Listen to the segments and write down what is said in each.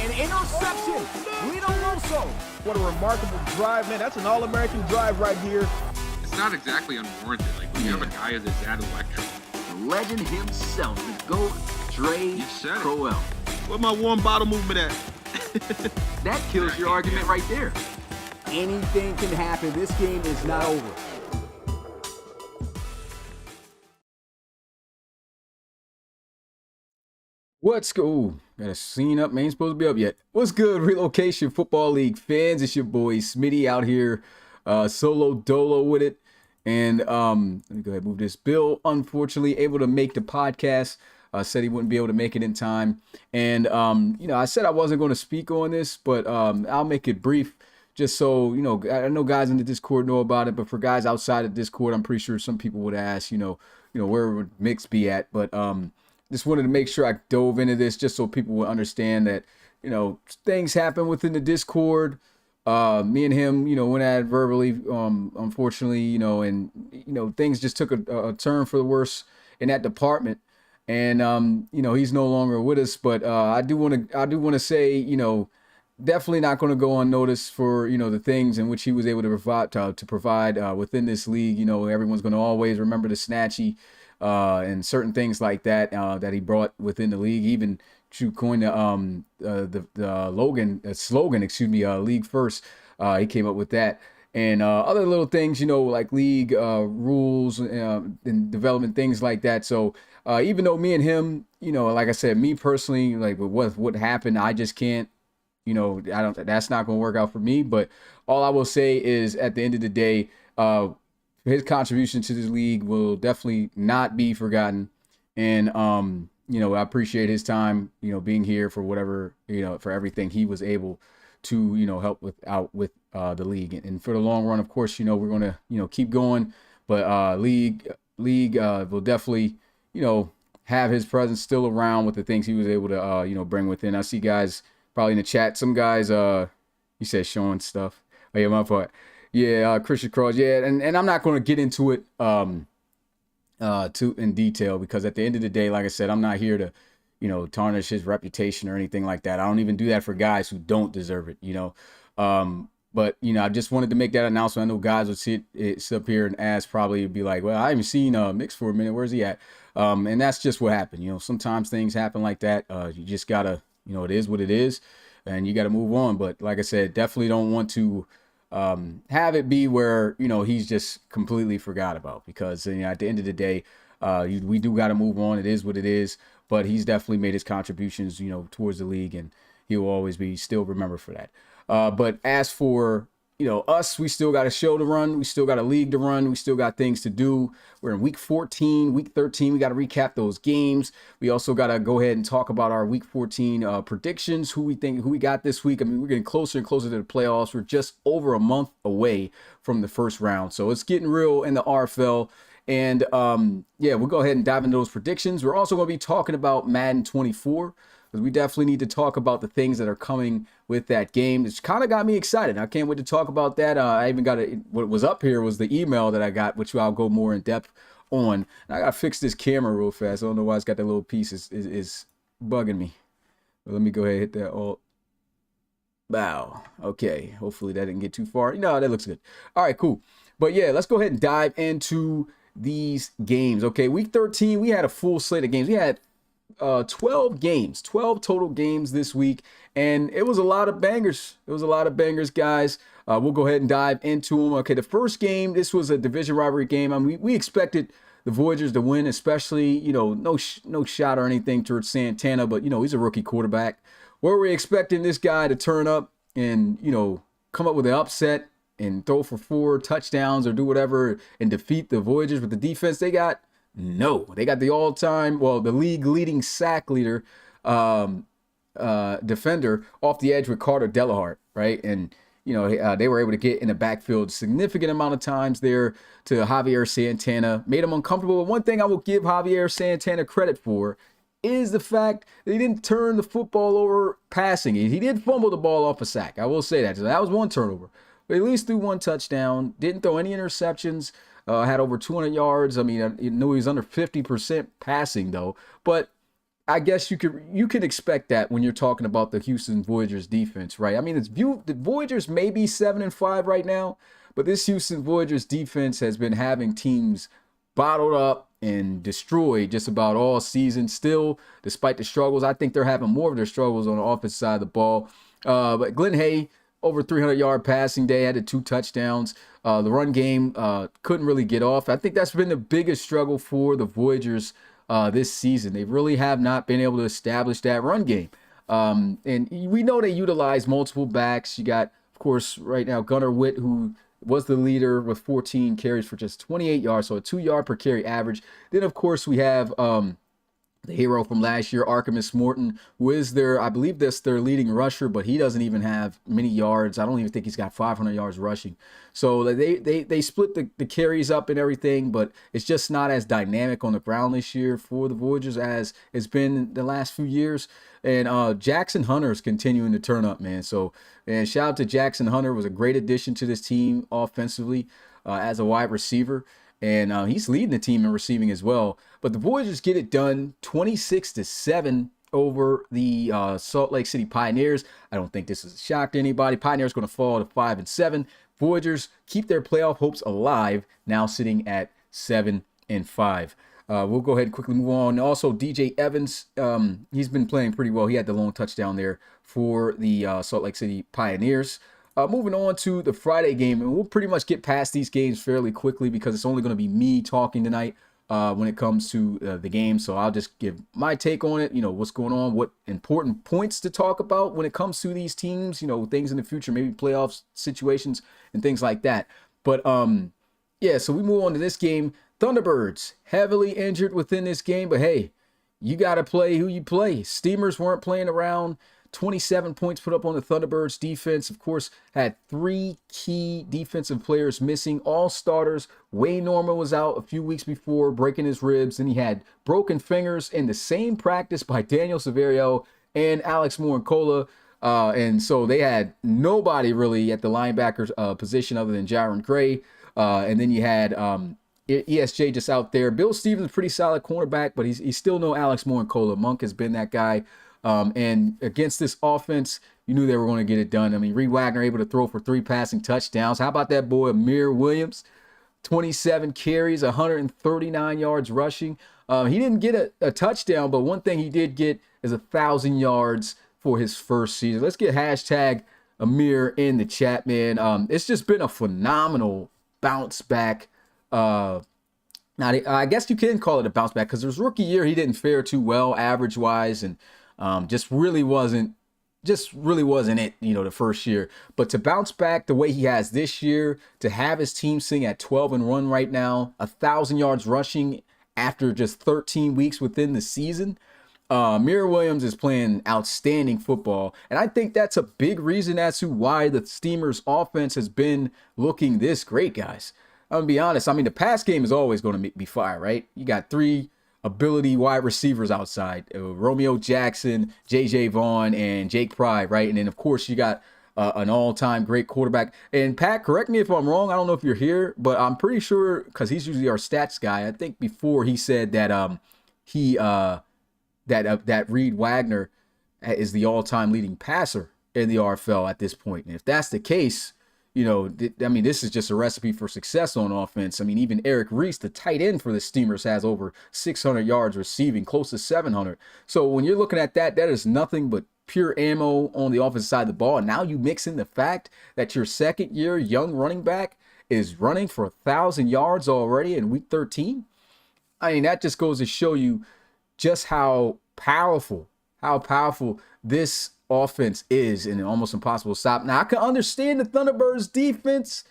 An interception. Relo. What a remarkable drive, man. That's an All-American drive right here. It's not exactly unwarranted. Like, when you have a guy as that electric. The legend himself, the GOAT, Dre Crowell. Where my warm bottle movement at? That kills your argument right there. Anything can happen. This game is not over. What's good? Ooh, got a scene up, man. Ain't supposed to be up yet. What's good, Relocation Football League fans? It's your boy Smitty out here, solo dolo with it. And let me go ahead and move this. Bill, unfortunately, able to make the podcast. Said he wouldn't be able to make it in time. And, you know, I said I wasn't going to speak on this, but I'll make it brief just so, you know, I know guys in the Discord know about it, but for guys outside of Discord, I'm pretty sure some people would ask, you know, where would Mix be at? But just wanted to make sure I dove into this just so people would understand that, you know, things happen within the Discord. Me and him, you know, went at it verbally, unfortunately, you know, and, you know, things just took a turn for the worse in that department. And, you know, he's no longer with us, but I do want to say, you know, definitely not going to go unnoticed for, you know, the things in which he was able to provide within this league. You know, everyone's going to always remember the Snatchy and certain things like that that he brought within the league, even to coin the slogan, league first. He came up with that. And other little things, you know, like league rules and development, things like that. So even though me and him, you know, like I said, me personally, like with what happened, I just can't, you know, that's not going to work out for me. But all I will say is at the end of the day, his contribution to this league will definitely not be forgotten. And, you know, I appreciate his time, you know, being here for whatever, you know, for everything he was able to, you know, help with the league. And for the long run, of course, you know, we're going to, you know, keep going. But league will definitely, you know, have his presence still around with the things he was able to, you know, bring within. I see guys probably in the chat. Some guys, he said showing stuff. Oh, yeah, my part. Yeah, Christian Cross. Yeah, and I'm not going to get into it too in detail because at the end of the day, like I said, I'm not here to, you know, tarnish his reputation or anything like that. I don't even do that for guys who don't deserve it, you know. But, you know, I just wanted to make that announcement. I know guys would sit up here and ask, probably be like, well, I haven't seen Mix for a minute. Where's he at? And that's just what happened. You know, sometimes things happen like that. You just got to, you know, it is what it is and you got to move on. But like I said, definitely don't want to have it be where, you know, he's just completely forgot about because, you know, at the end of the day, we do got to move on. It is what it is. But he's definitely made his contributions, you know, towards the league, and he will always be still remembered for that. But as for, you know, us, we still got a show to run. We still got a league to run. We still got things to do. We're in week 14, week 13. We got to recap those games. We also got to go ahead and talk about our week 14 predictions, who we got this week. I mean, we're getting closer and closer to the playoffs. We're just over a month away from the first round. So it's getting real in the RFL. And yeah, we'll go ahead and dive into those predictions. We're also going to be talking about Madden 24 because we definitely need to talk about the things that are coming with that game. It's kind of got me excited. I can't wait to talk about that. I even got what was up here was the email that I got, which I'll go more in depth on. And I got to fix this camera real fast. I don't know why it's got that little piece. Is bugging me. But let me go ahead and hit that alt. Wow. Okay. Hopefully that didn't get too far. No, that looks good. All right, cool. But yeah, let's go ahead and dive into these games. Okay, week 13, we had a full slate of games. We had 12 games, 12 total games this week, and it was a lot of bangers. It was a lot of bangers, guys. We'll go ahead and dive into them. Okay, the first game, this was a division rivalry game. I mean, we expected the Voyagers to win, especially, you know, no shot or anything towards Santana, but, you know, he's a rookie quarterback. Were we expecting this guy to turn up and, you know, come up with an upset and throw for 4 touchdowns or do whatever and defeat the Voyagers with the defense they got? No. They got the all-time, well, the league leading sack leader defender off the edge with Carter Delahart, right? And, you know, they were able to get in the backfield significant amount of times there to Javier Santana. Made him uncomfortable. But one thing I will give Javier Santana credit for is the fact that he didn't turn the football over passing. He did fumble the ball off a sack. I will say that. So that was one turnover. But at least threw 1 touchdown. Didn't throw any interceptions. Had over 200 yards. I mean, I knew he was under 50% passing, though. But I guess you can expect that when you're talking about the Houston Voyagers defense, right? I mean, the Voyagers may be 7-5 right now, but this Houston Voyagers defense has been having teams bottled up and destroyed just about all season. Still, despite the struggles, I think they're having more of their struggles on the offensive side of the ball. But Glenn Hay, over 300-yard passing day, had 2 touchdowns. The run game couldn't really get off. I think that's been the biggest struggle for the Voyagers this season. They really have not been able to establish that run game. And we know they utilize multiple backs. You got, of course, right now, Gunnar Witt, who was the leader with 14 carries for just 28 yards, so a 2-yard per carry average. Then, of course, we have the hero from last year, Artemis Morton, who is I believe that's their leading rusher, but he doesn't even have many yards. I don't even think he's got 500 yards rushing. So they split the carries up and everything, but it's just not as dynamic on the ground this year for the Voyagers as it's been the last few years. And Jackson Hunter is continuing to turn up, man. So, and shout out to Jackson Hunter, was a great addition to this team offensively as a wide receiver. And he's leading the team in receiving as well. But the Voyagers get it done 26-7 over the Salt Lake City Pioneers. I don't think this is a shock to anybody. Pioneers going to fall to 5-7. Voyagers keep their playoff hopes alive, now sitting at 7-5. We'll go ahead and quickly move on. Also, DJ Evans, he's been playing pretty well. He had the long touchdown there for the Salt Lake City Pioneers. Moving on to the Friday game, and we'll pretty much get past these games fairly quickly because it's only going to be me talking tonight when it comes to the game. So I'll just give my take on it, what's going on, what important points to talk about when it comes to these teams, things in the future, maybe playoffs situations and things like that. But yeah, so we move on to this game. Thunderbirds, heavily injured within this game, but hey, you got to play who you play. Steamers weren't playing around. 27 points put up on the Thunderbirds defense. Of course, had 3 key defensive players missing, all starters. Wayne Norman was out a few weeks before, breaking his ribs. Then he had broken fingers in the same practice by Daniel Severio and Alex Morincola. And so they had nobody really at the linebacker position other than Jaron Gray. And then you had ESJ just out there. Bill Stevens, pretty solid cornerback, but he's still no Alex Morincola. Monk has been that guy. And against this offense, you knew they were going to get it done. I mean, Reed Wagner able to throw for 3 passing touchdowns. How about that boy, Amir Williams? 27 carries, 139 yards rushing. He didn't get a touchdown, but one thing he did get is 1,000 yards for his first season. Let's get hashtag Amir in the chat, man. It's just been a phenomenal bounce back. Now, I guess you can call it a bounce back because his rookie year, he didn't fare too well average-wise, and just really wasn't it, the first year. But to bounce back the way he has this year, to have his team sitting at 12-1 right now, 1,000 yards rushing after just 13 weeks within the season, Amir Williams is playing outstanding football. And I think that's a big reason as to why the Steamers offense has been looking this great, guys. I'm going to be honest. I mean, the pass game is always going to be fire, right? You got 3 ability wide receivers outside, Romeo Jackson, JJ Vaughn, and Jake Pride, right? And then, of course, you got an all-time great quarterback. And Pat, correct me if I'm wrong. I don't know if you're here, but I'm pretty sure, because he's usually our stats guy, I think before he said that that Reed Wagner is the all-time leading passer in the RFL at this point. And if that's the case, this is just a recipe for success on offense. I mean, even Eric Reese, the tight end for the Steamers, has over 600 yards receiving, close to 700. So when you're looking at that is nothing but pure ammo on the offensive side of the ball. And now you mix in the fact that your second-year young running back is running for 1,000 yards already in week 13. I mean, that just goes to show you just how powerful this offense is, and almost impossible to stop. Now, I can understand the Thunderbirds defense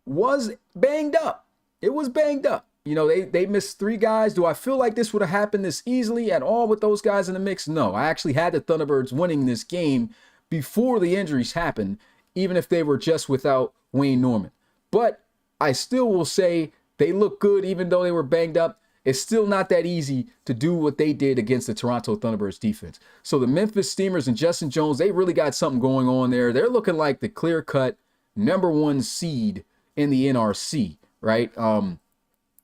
was banged up. It was banged up. They missed 3 guys. Do I feel like this would have happened this easily at all with those guys in the mix? No. I actually had the Thunderbirds winning this game before the injuries happened, even if they were just without Wayne Norman. But I still will say they look good even though they were banged up. It's still not that easy to do what they did against the Toronto Thunderbirds defense. So the Memphis Steamers and Justin Jones, they really got something going on there. They're looking like the clear-cut #1 seed in the NRC, right?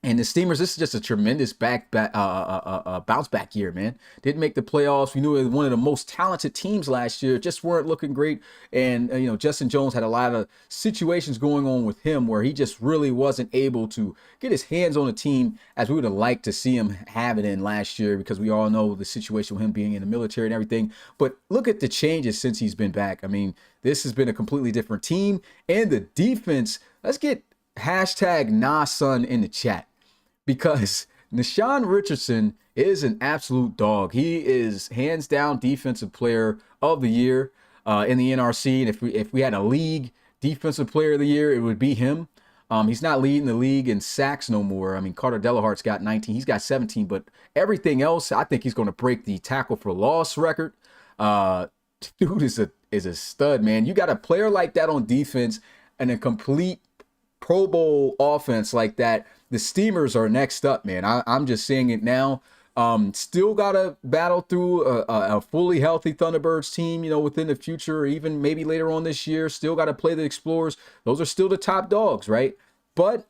And the Steamers, this is just a tremendous bounce back year, man. Didn't make the playoffs. We knew it was one of the most talented teams last year. Just weren't looking great. And, Justin Jones had a lot of situations going on with him where he just really wasn't able to get his hands on a team as we would have liked to see him have it in last year, because we all know the situation with him being in the military and everything. But look at the changes since he's been back. I mean, this has been a completely different team. And the defense, let's get hashtag #NahSon in the chat, because Nashawn Richardson is an absolute dog. He is hands down defensive player of the year in the NRC. And if we had a league defensive player of the year, it would be him. He's not leading the league in sacks no more. I mean, Carter Delahart's got 19. He's got 17. But everything else, I think he's going to break the tackle for loss record. Dude is a stud, man. You got a player like that on defense and a complete Pro Bowl offense like that. The Steamers are next up, man. I'm just saying it now. Still got to battle through a fully healthy Thunderbirds team, within the future, or even maybe later on this year. Still got to play the Explorers. Those are still the top dogs, right? But,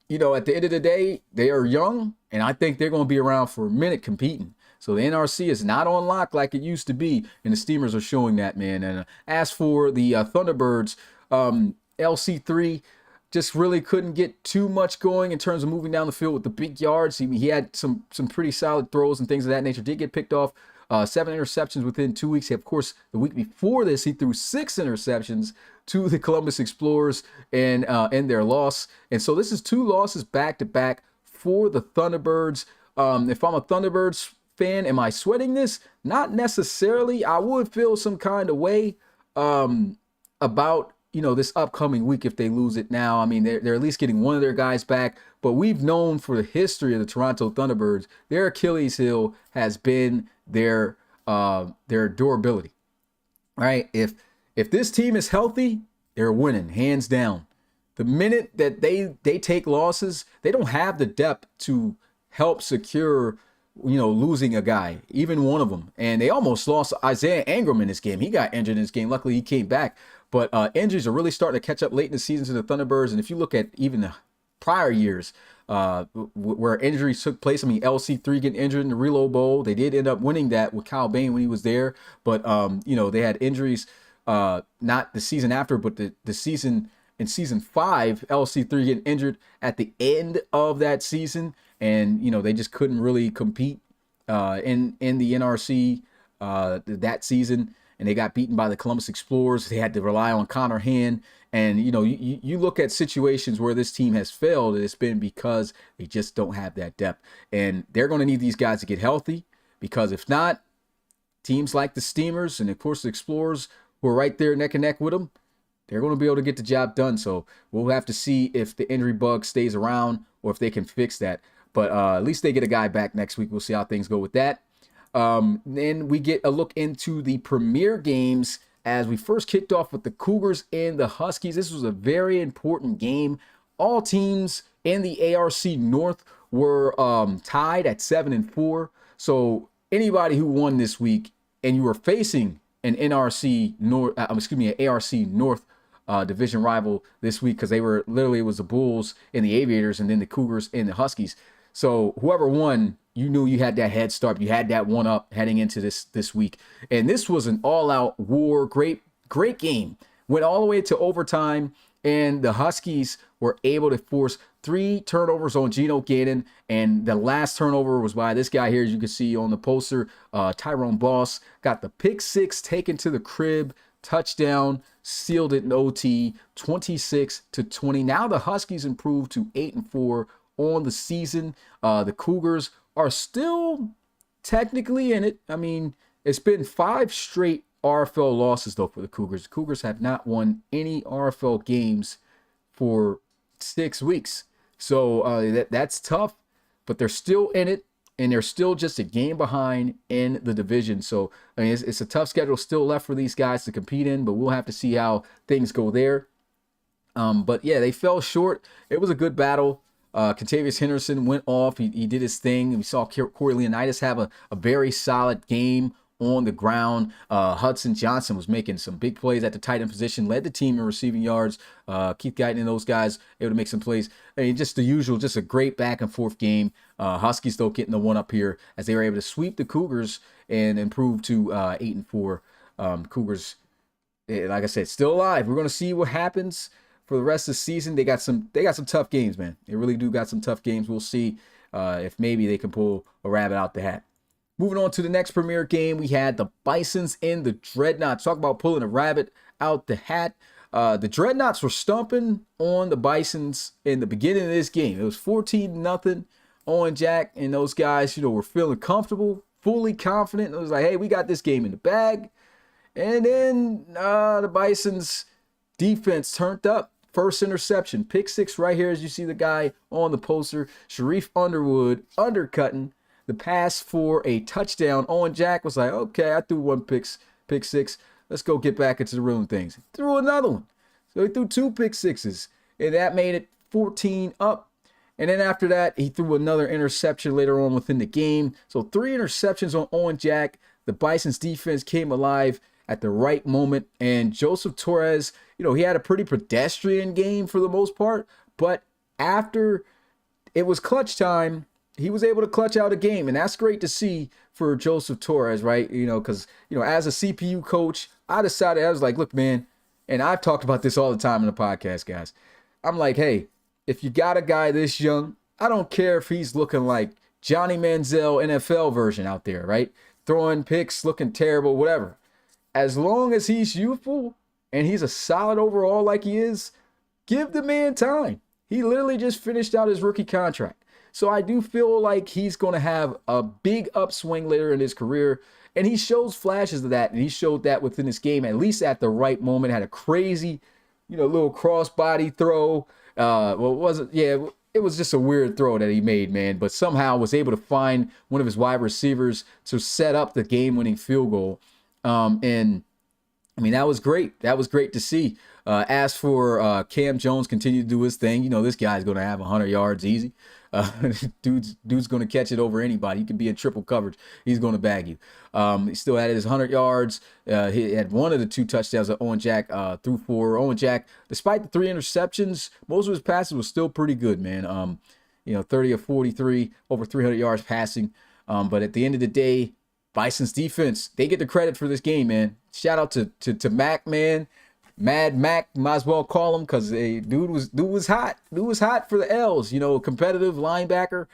at the end of the day, they are young, and I think they're going to be around for a minute competing. So the NRC is not on lock like it used to be, and the Steamers are showing that, man. And as for the Thunderbirds, LC3 just really couldn't get too much going in terms of moving down the field with the big yards. He had some pretty solid throws and things of that nature. Did get picked off 7 interceptions within 2 weeks. Of course, the week before this, he threw 6 interceptions to the Columbus Explorers and their loss. And so this is 2 losses back-to-back for the Thunderbirds. If I'm a Thunderbirds fan, am I sweating this? Not necessarily. I would feel some kind of way about this upcoming week if they lose it now. I mean, they're at least getting one of their guys back, but we've known for the history of the Toronto Thunderbirds, their Achilles heel has been their durability. All right, if this team is healthy, they're winning hands down. The minute that they take losses, they don't have the depth to help secure losing a guy, even one of them. And they almost lost Isaiah Ingram in this game. He got injured in this game. Luckily, he came back. But injuries are really starting to catch up late in the season to the Thunderbirds. And if you look at even the prior years where injuries took place, I mean, LC3 getting injured in the Relo Bowl. They did end up winning that with Kyle Bain when he was there. But, they had injuries not the season after, but the season in season 5, LC3 getting injured at the end of that season. And, they just couldn't really compete in the NRC that season. And they got beaten by the Columbus Explorers. They had to rely on Connor Hand. And, you look at situations where this team has failed, and it's been because they just don't have that depth. And they're going to need these guys to get healthy, because if not, teams like the Steamers and, of course, the Explorers, who are right there neck and neck with them, they're going to be able to get the job done. So we'll have to see if the injury bug stays around or if they can fix that. But at least they get a guy back next week. We'll see how things go with that. Then we get a look into the premier games as we first kicked off with the Cougars and the Huskies. This was a very important game. All teams in the ARC North were tied at 7-4. So anybody who won this week and you were facing an NRC North, an ARC North division rival this week, because they were literally, it was the Bulls and the Aviators and then the Cougars and the Huskies. So whoever won, you knew you had that head start. You had that one up heading into this week. And this was an all-out war. Great game. Went all the way to overtime, and the Huskies were able to force 3 turnovers on Geno Gannon. And the last turnover was by this guy here, as you can see on the poster, Tyrone Boss. Got the pick 6 taken to the crib. Touchdown, sealed it in OT, 26-20. Now the Huskies improved to 8-4 on the season. The Cougars are still technically in it. I mean, it's been 5 straight RFL losses, though, for the Cougars. The Cougars have not won any RFL games for 6 weeks. So that's tough, but they're still in it, and they're still just a game behind in the division. So, I mean, it's a tough schedule still left for these guys to compete in, but we'll have to see how things go there. But, yeah, they fell short. It was a good battle. Contavious Henderson went off. He did his thing. We saw Corey Leonidas have a very solid game on the ground. Hudson Johnson was making some big plays at the tight end position, led the team in receiving yards. Keith Guyton and those guys able to make some plays. I mean, just the usual, just a great back and forth game. Huskies though getting the one up here as they were able to sweep the Cougars and improve to 8-4. Cougars, like I said, still alive. We're gonna see what happens for the rest of the season. They got some tough games, man. They really do got some tough games. We'll see if maybe they can pull a rabbit out the hat. Moving on to the next premier game, we had the Bisons and the Dreadnoughts. Talk about pulling a rabbit out the hat. The Dreadnoughts were stumping on the Bisons in the beginning of this game. It was 14-0. Owen Jack and those guys, were feeling comfortable, fully confident. It was like, hey, we got this game in the bag. And then the Bisons defense turned up. First interception, pick 6 right here as you see the guy on the poster. Sharif Underwood undercutting the pass for a touchdown. Owen Jack was like, okay, I threw one pick 6. Let's go get back into the room things. Threw another one. So he threw 2 pick 6s, and that made it 14 up. And then after that, he threw another interception later on within the game. So 3 interceptions on Owen Jack. The Bison's defense came alive at the right moment. And Joseph Torres, he had a pretty pedestrian game for the most part. But after it was clutch time, he was able to clutch out a game, and that's great to see for Joseph Torres, right? Because, as a CPU coach, I decided, I was like, look, man, and I've talked about this all the time in the podcast, guys. I'm like, hey, if you got a guy this young, I don't care if he's looking like Johnny Manziel NFL version out there, right? Throwing picks, looking terrible, whatever. As long as he's youthful and he's a solid overall like he is, give the man time. He literally just finished out his rookie contract. So I do feel like he's going to have a big upswing later in his career. And he shows flashes of that. And he showed that within this game, at least at the right moment. Had a crazy, little crossbody throw. It was just a weird throw that he made, man. But somehow was able to find one of his wide receivers to set up the game-winning field goal. And I mean, that was great. That was great to see. As for Cam Jones, continue to do his thing. This guy's going to have 100 yards easy. Dude's going to catch it over anybody. He could be in triple coverage. He's going to bag you. He still had his 100 yards. He had one of the 2 touchdowns that Owen Jack threw for. Owen Jack, despite the 3 interceptions, most of his passes was still pretty good, man. 30 of 43, over 300 yards passing. But at the end of the day, Bison's defense, they get the credit for this game, man. Shout out to Mac, man. Mad Mac, might as well call him, because dude was hot. Dude was hot for the L's. Competitive linebacker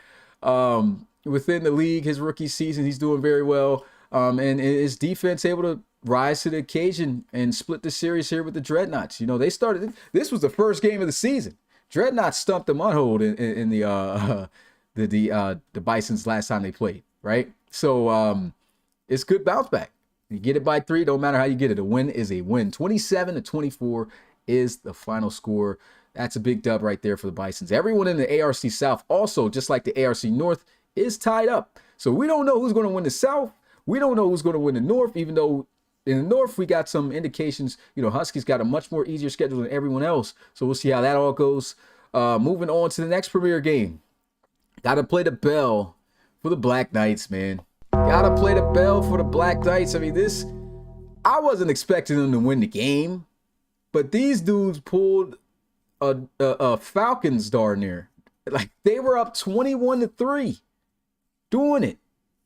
within the league. His rookie season, he's doing very well. And his defense able to rise to the occasion and split the series here with the Dreadnoughts. They started. This was the first game of the season. Dreadnoughts stumped the Mudhold in the Bisons last time they played. Right. So it's good bounce back. You get it by 3, don't matter how you get it. A win is a win. 27-24 is the final score. That's a big dub right there for the Bisons. Everyone in the ARC South also, just like the ARC North, is tied up. So we don't know who's going to win the South. We don't know who's going to win the North, even though in the North we got some indications. Huskies got a much more easier schedule than everyone else. So we'll see how that all goes. Moving on to the next premier game. Got to play the bell for the Black Knights, man. Gotta play the bell for the Black Knights. I mean, I wasn't expecting them to win the game, but these dudes pulled a Falcons darn near. Like, they were up 21-3. Doing it.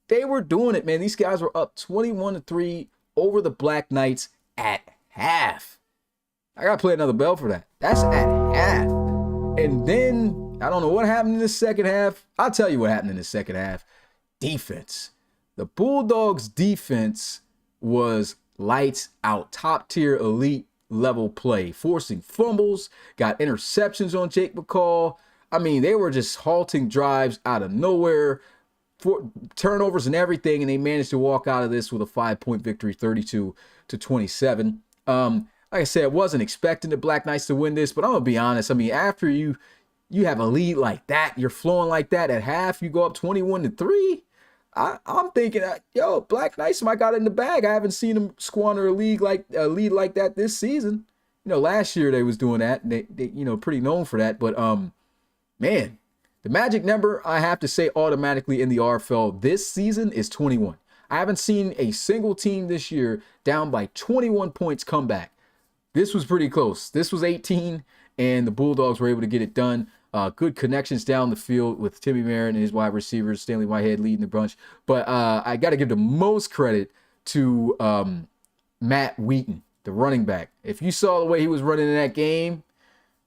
They were doing it, man. These guys were up 21-3 over the Black Knights at half. I gotta play another bell for that. That's at half. And then, I don't know what happened in the second half. I'll tell you what happened in the second half. Defense. The Bulldogs defense was lights out, top tier elite level play, forcing fumbles, got interceptions on Jake McCall. I mean, they were just halting drives out of nowhere, for turnovers and everything, and they managed to walk out of this with a 5-point victory, 32-27. Like I said, I wasn't expecting the Black Knights to win this, but I'm gonna be honest. I mean, after you have a lead like that, you're flowing like that at half, you go up 21-3. I'm thinking, Black Knights might got it in the bag. I haven't seen them squander a lead like that this season. Last year they was doing that. They pretty known for that. But man, the magic number I have to say automatically in the RFL this season is 21. I haven't seen a single team this year down by 21 points come back. This was pretty close. This was 18, and the Bulldogs were able to get it done. Good connections down the field with Timmy Merritt and his wide receivers, Stanley Whitehead leading the bunch. But I got to give the most credit to Matt Wheaton, the running back. If you saw the way he was running in that game,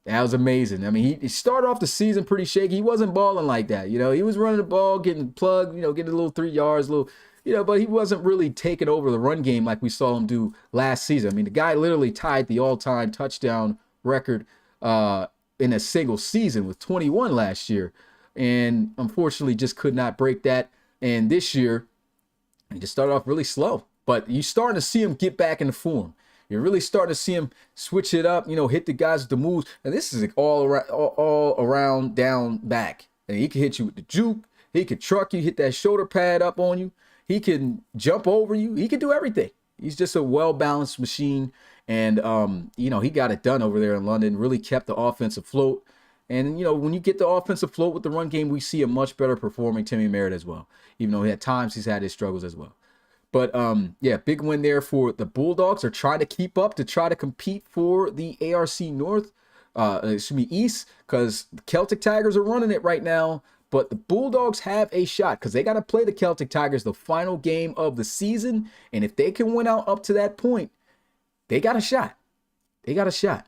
that was amazing. I mean, he started off the season pretty shaky. He wasn't balling like that. You know, he was running the ball, getting plugged, you know, getting a little 3 yards, but he wasn't really taking over the run game like we saw him do last season. I mean, the guy literally tied the all-time touchdown record in a single season with 21 last year. And unfortunately just could not break that. And this year, he just started off really slow. But you're starting to see him get back into form. You're really starting to see him switch it up, hit the guys with the moves. And this is all around down back. And he can hit you with the juke. He can truck you, hit that shoulder pad up on you. He can jump over you. He can do everything. He's just a well-balanced machine. And, he got it done over there in London, really kept the offense afloat. And, when you get the offense afloat with the run game, we see a much better performing Timmy Merritt as well, even though at times he's had his struggles as well. But, big win there for the Bulldogs. Are trying to keep up to try to compete for the ARC East, because the Celtic Tigers are running it right now. But the Bulldogs have a shot because they got to play the Celtic Tigers the final game of the season. And if they can win out up to that point, they got a shot. They got a shot.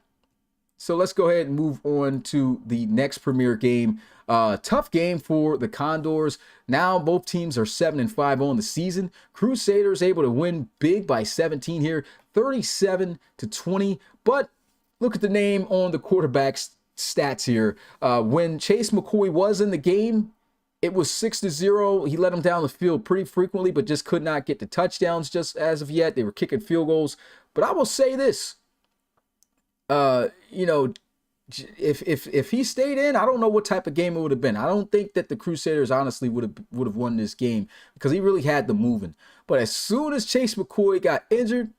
So let's go ahead and move on to the next premier game. Tough game for the Condors. Now both teams are 7-5 on the season. Crusaders able to win big by 17 here, 37-20. But look at the name on the quarterback's stats here. When Chase McCoy was in the game, it was 6-0. He let them down the field pretty frequently, but just could not get the touchdowns just as of yet. They were kicking field goals. But I will say this, if he stayed in, I don't know what type of game it would have been. I don't think that the Crusaders honestly would have won this game because he really had them moving. But as soon as Chase McCoy got injured,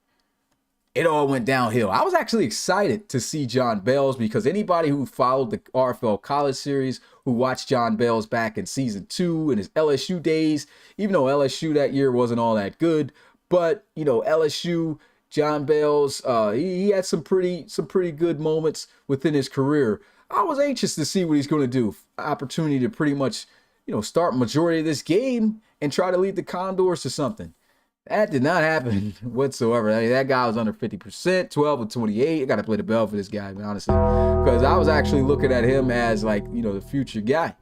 it all went downhill. I was actually excited to see John Bales because anybody who followed the RFL College Series, who watched John Bales back in season 2 in his LSU days, even though LSU that year wasn't all that good, but LSU, John Bales, he had some pretty good moments within his career. I was anxious to see what he's going to do. Opportunity to pretty much, start majority of this game and try to lead the Condors to something. That did not happen whatsoever. I mean, that guy was under 50%, 12 of 28. I got to play the bell for this guy, honestly, because I was actually looking at him as the future guy.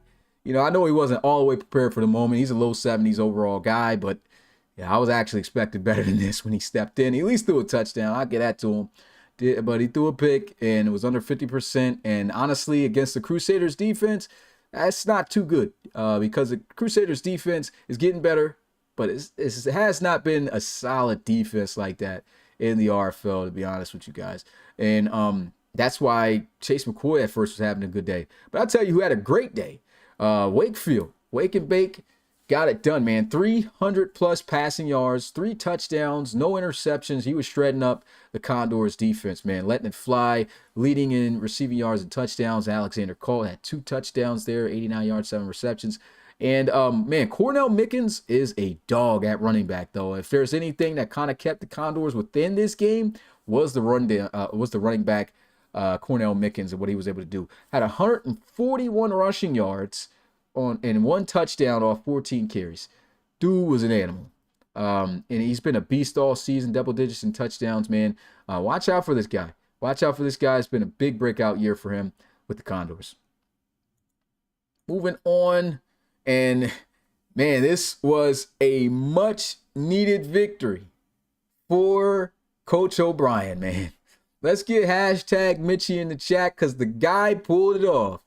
I know he wasn't all the way prepared for the moment. He's a low 70s overall guy, but yeah, I was actually expecting better than this when he stepped in. He at least threw a touchdown. I'll get that to him. But he threw a pick, and it was under 50%. And honestly, against the Crusaders defense, that's not too good because the Crusaders defense is getting better, but it has not been a solid defense like that in the RFL, to be honest with you guys. And that's why Chase McCoy at first was having a good day. But I'll tell you who had a great day. Wakefield, Wake and Bake. Got it done, man. 300+ passing yards, 3 touchdowns, no interceptions. He was shredding up the Condors defense, man, letting it fly, leading in receiving yards and touchdowns. Alexander Cole had 2 touchdowns there, 89 yards, 7 receptions. And, Cornell Mickens is a dog at running back, though. If there's anything that kind of kept the Condors within this game was the running back, Cornell Mickens, and what he was able to do. Had 141 rushing yards and 1 touchdown off 14 carries. Dude was an animal. And he's been a beast all season, double digits in touchdowns, man. Watch out for this guy. Watch out for this guy. It's been a big breakout year for him with the Condors. Moving on. And, man, this was a much-needed victory for Coach O'Brien, man. Let's get hashtag Mitchie in the chat because the guy pulled it off.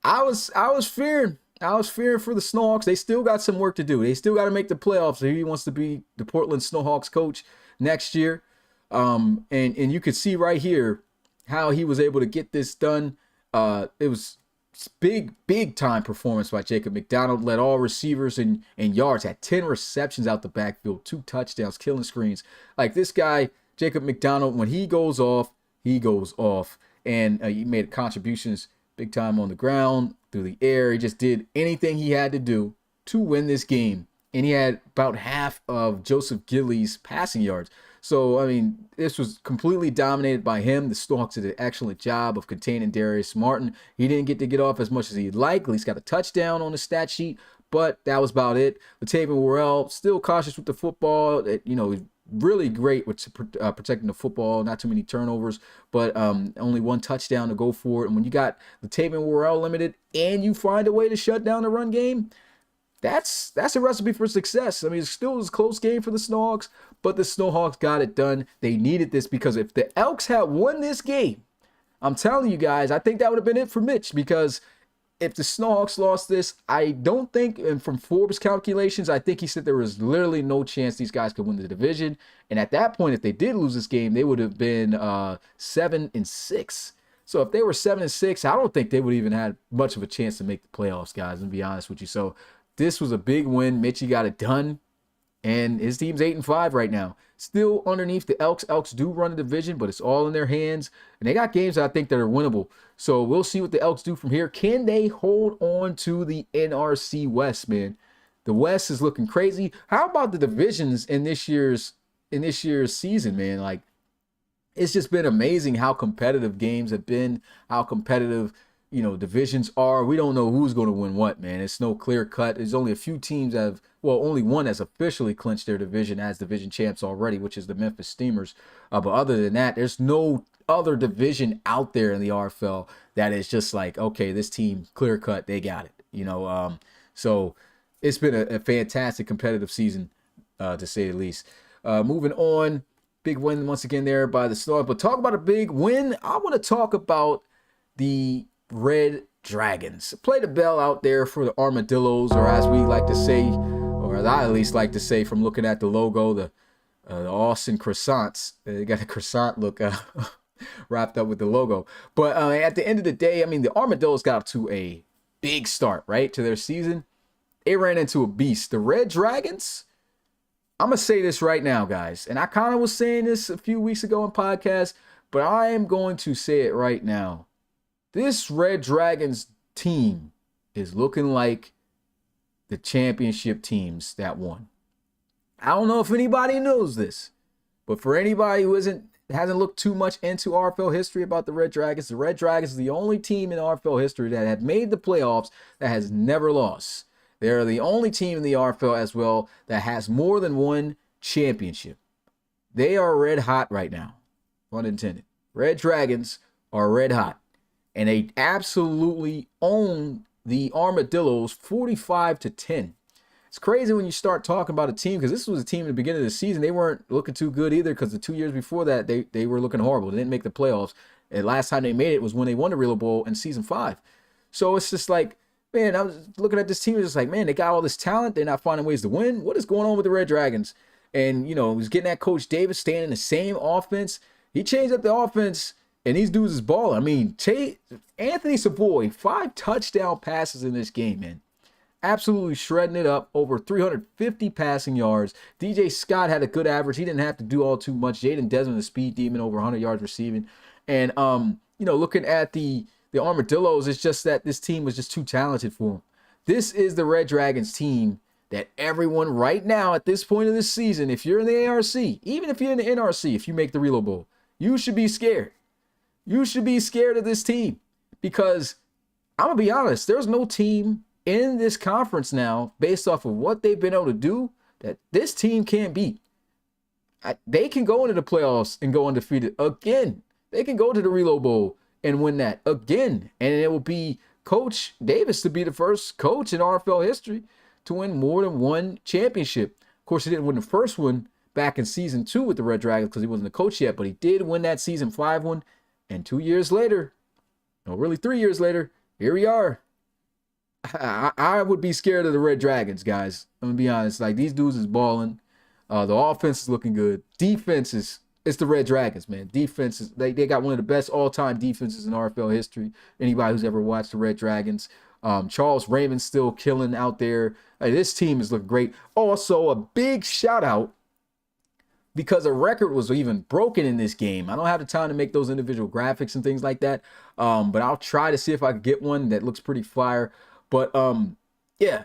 I was fearing for the Snowhawks. They still got some work to do. They still got to make the playoffs if he wants to be the Portland Snowhawks coach next year. And you could see right here how he was able to get this done. It was big time performance by Jacob McDonald. Led all receivers in yards. Had 10 receptions out the backfield, 2 touchdowns, killing screens. Like this guy, Jacob McDonald, when he goes off, he goes off. And he made contributions big time on the ground, through the air. He just did anything he had to do to win this game. and he had about half of Joseph Gillies' passing yards. So, I mean, this was completely dominated by him. The Snowhawks did an excellent job of containing Darius Martin. He didn't get off as much as he'd like. At least got a touchdown on the stat sheet, but that was about it. Latavian Worrell, still cautious with the football. Really great with protecting the football, not too many turnovers, but only one touchdown to go for it. And when you got Latavian Worrell limited and you find a way to shut down the run game, that's a recipe for success. I mean, it still was a close game for the Snowhawks, but the Snowhawks got it done. They needed this because if the Elks had won this game, I'm telling you guys, I think that would have been it for Mitch, because if the Snowhawks lost this, I don't think, and from Forbes calculations, I think he said there was literally no chance these guys could win the division. And at that point, if they did lose this game, they would have been 7-6. So if they were 7-6, I don't think they would even had much of a chance to make the playoffs, guys, and be honest with you. So this was a big win. Mitchie got it done, and his team's 8-5 right now. Still underneath the Elks. Elks do run the division, but it's all in their hands. And they got games I think that are winnable. So we'll see what the Elks do from here. Can they hold on to the NRC West, man? The West is looking crazy. How about the divisions in this year's season, man? Like, it's just been amazing how competitive games have been, how competitive, divisions are. We don't know who's going to win what, man. It's no clear cut. There's only a few teams only one has officially clinched their division as division champs already, which is the Memphis Steamers. But other than that, there's no other division out there in the RFL that is just like, okay, this team clear cut, they got it. So it's been a fantastic competitive season, to say the least. Moving on, big win once again there by the Snowhawks. But talk about a big win. I want to talk about the Red Dragons. Play the bell out there for the Armadillos, or as we like to say, or as I at least like to say from looking at the logo, the Austin Croissants. They got a croissant look wrapped up with the logo. But at the end of the day, I mean, the Armadillos got up to a big start, right, to their season. They ran into a beast. The Red Dragons, I'm going to say this right now, guys, and I kind of was saying this a few weeks ago in podcast, but I am going to say it right now. This Red Dragons team is looking like the championship teams that won. I don't know if anybody knows this, but for anybody who hasn't looked too much into RFL history about the Red Dragons is the only team in RFL history that have made the playoffs that has never lost. They're the only team in the RFL as well that has more than one championship. They are red hot right now. Pun intended. Red Dragons are red hot. And they absolutely own the Armadillos 45-10. It's crazy when you start talking about a team, because this was a team in the beginning of the season. They weren't looking too good either, because the 2 years before that, they were looking horrible. They didn't make the playoffs. And last time they made it was when they won the Relo Bowl in season 5. So it's just like, man, I was looking at this team, it's just like, man, they got all this talent. They're not finding ways to win. What is going on with the Red Dragons? And, it was getting that Coach Davis staying in the same offense. He changed up the offense, and these dudes is balling. I mean, Anthony Savoy, 5 touchdown passes in this game, man. Absolutely shredding it up, over 350 passing yards. DJ Scott had a good average. He didn't have to do all too much. Jaden Desmond, the speed demon, over 100 yards receiving. And, looking at the Armadillos, it's just that this team was just too talented for them. This is the Red Dragons team that everyone right now at this point of this season, if you're in the ARC, even if you're in the NRC, if you make the Relo Bowl, you should be scared. You should be scared of this team, because I'm going to be honest, there's no team in this conference now, based off of what they've been able to do, that this team can't beat. They can go into the playoffs and go undefeated again. They can go to the Relo Bowl and win that again. And it will be Coach Davis to be the first coach in RFL history to win more than one championship. Of course, he didn't win the first one back in season 2 with the Red Dragons because he wasn't a coach yet, but he did win that season 5 one. And 2 years later, no, really 3 years later, here we are. I would be scared of the Red Dragons, guys. I'm going to be honest. Like, these dudes is balling. The offense is looking good. Defenses, it's the Red Dragons, man. Defenses, they got one of the best all-time defenses in RFL history. Anybody who's ever watched the Red Dragons. Charles Raymond's still killing out there. This team is looking great. Also, a big shout-out, because a record was even broken in this game. I don't have the time to make those individual graphics and things like that, but I'll try to see if I can get one that looks pretty fire. But, yeah,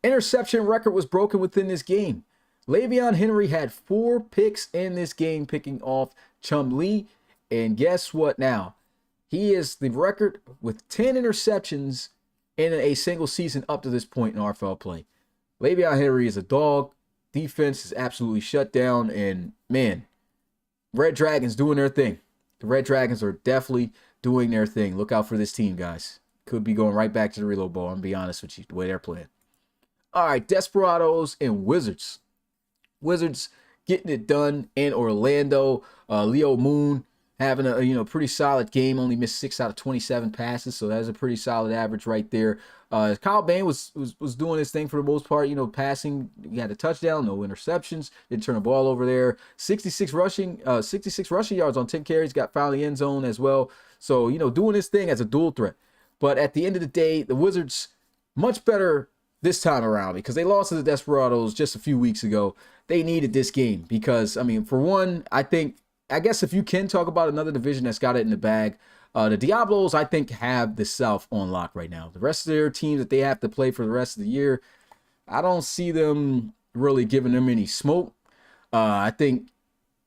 interception record was broken within this game. Le'Veon Henry had 4 picks in this game, picking off Chumlee. And guess what now? He is the record with 10 interceptions in a single season up to this point in RFL play. Le'Veon Henry is a dog. Defense is absolutely shut down. And, man, Red Dragons doing their thing. The Red Dragons are definitely doing their thing. Look out for this team, guys. Could be going right back to the reload ball. I'm going to be honest with you, the way they're playing. All right, Desperados and Wizards. Wizards getting it done in Orlando. Leo Moon having a pretty solid game. Only missed 6 out of 27 passes, so that's a pretty solid average right there. Kyle Bain was doing his thing for the most part. Passing. He had a touchdown, no interceptions. Didn't turn the ball over there. 66 rushing yards on 10 carries. Got found in the end zone as well. So doing his thing as a dual threat. But at the end of the day, the Wizards much better this time around because they lost to the Desperados just a few weeks ago. They needed this game because, for one, I guess if you can talk about another division that's got it in the bag, the Diablos, I think, have the South on lock right now. The rest of their teams that they have to play for the rest of the year, I don't see them really giving them any smoke. I think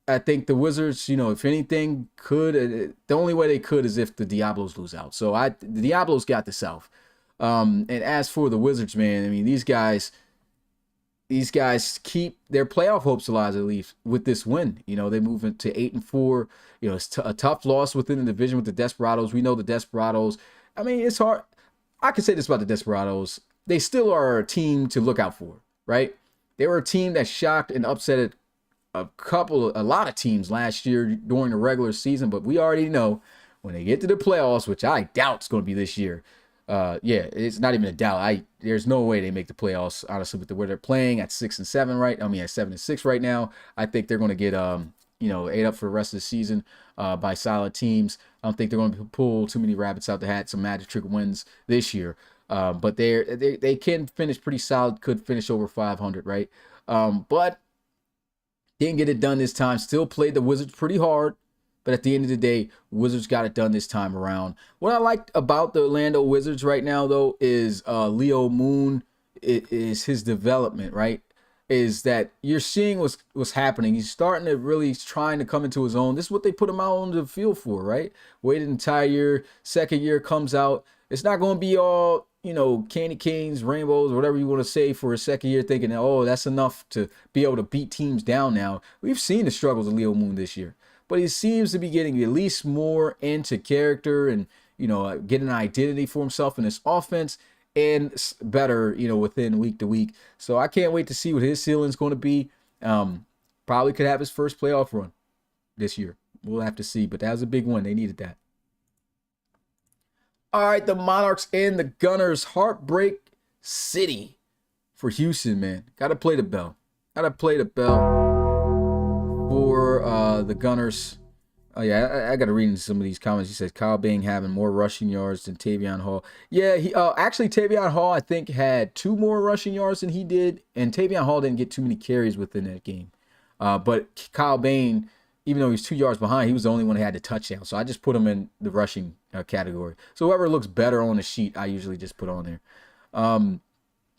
the Wizards, if anything, could. The only way they could is if the Diablos lose out. So the Diablos got the South. And as for the Wizards, man, these guys keep their playoff hopes alive, at least with this win. They move into 8-4. It's a tough loss within the division with the Desperados. We know the Desperados. It's hard. I can say this about the Desperados. They still are a team to look out for, right? They were a team that shocked and upset a lot of teams last year during the regular season, but we already know when they get to the playoffs, which I doubt is going to be this year. It's not even a doubt. There's no way they make the playoffs, honestly, with the way they're playing at 6-7, right? At 7-6 right now. I think they're going to get 8 up for the rest of the season by solid teams. I don't think they're going to pull too many rabbits out the hat, some magic trick wins this year. But they can finish pretty solid, could finish over 500, right? But didn't get it done this time. Still played the Wizards pretty hard. But at the end of the day, Wizards got it done this time around. What I liked about the Orlando Wizards right now, though, is Leo Moon is his development, right? Is that you're seeing what's happening. He's starting to really trying to come into his own. This is what they put him out on the field for, right? Waited an entire year. Second year comes out. It's not going to be all, candy canes, rainbows, whatever you want to say for a second year thinking, oh, that's enough to be able to beat teams down now. We've seen the struggles of Leo Moon this year. But he seems to be getting at least more into character and, getting an identity for himself in his offense and better, within week to week. So I can't wait to see what his ceiling's going to be. Probably could have his first playoff run this year. We'll have to see, but that was a big one. They needed that. All right, the Monarchs and the Gunners. Heartbreak City for Houston, man. Got to play the bell. For the Gunners. Oh yeah, I got to read into some of these comments. He says Kyle Bain having more rushing yards than Tavion Hall. Yeah, he actually Tavion Hall I think had 2 more rushing yards than he did, and Tavion Hall didn't get too many carries within that game. But Kyle Bain, even though he's 2 yards behind, he was the only one who had the touchdown. So I just put him in the rushing category. So whoever looks better on the sheet, I usually just put on there.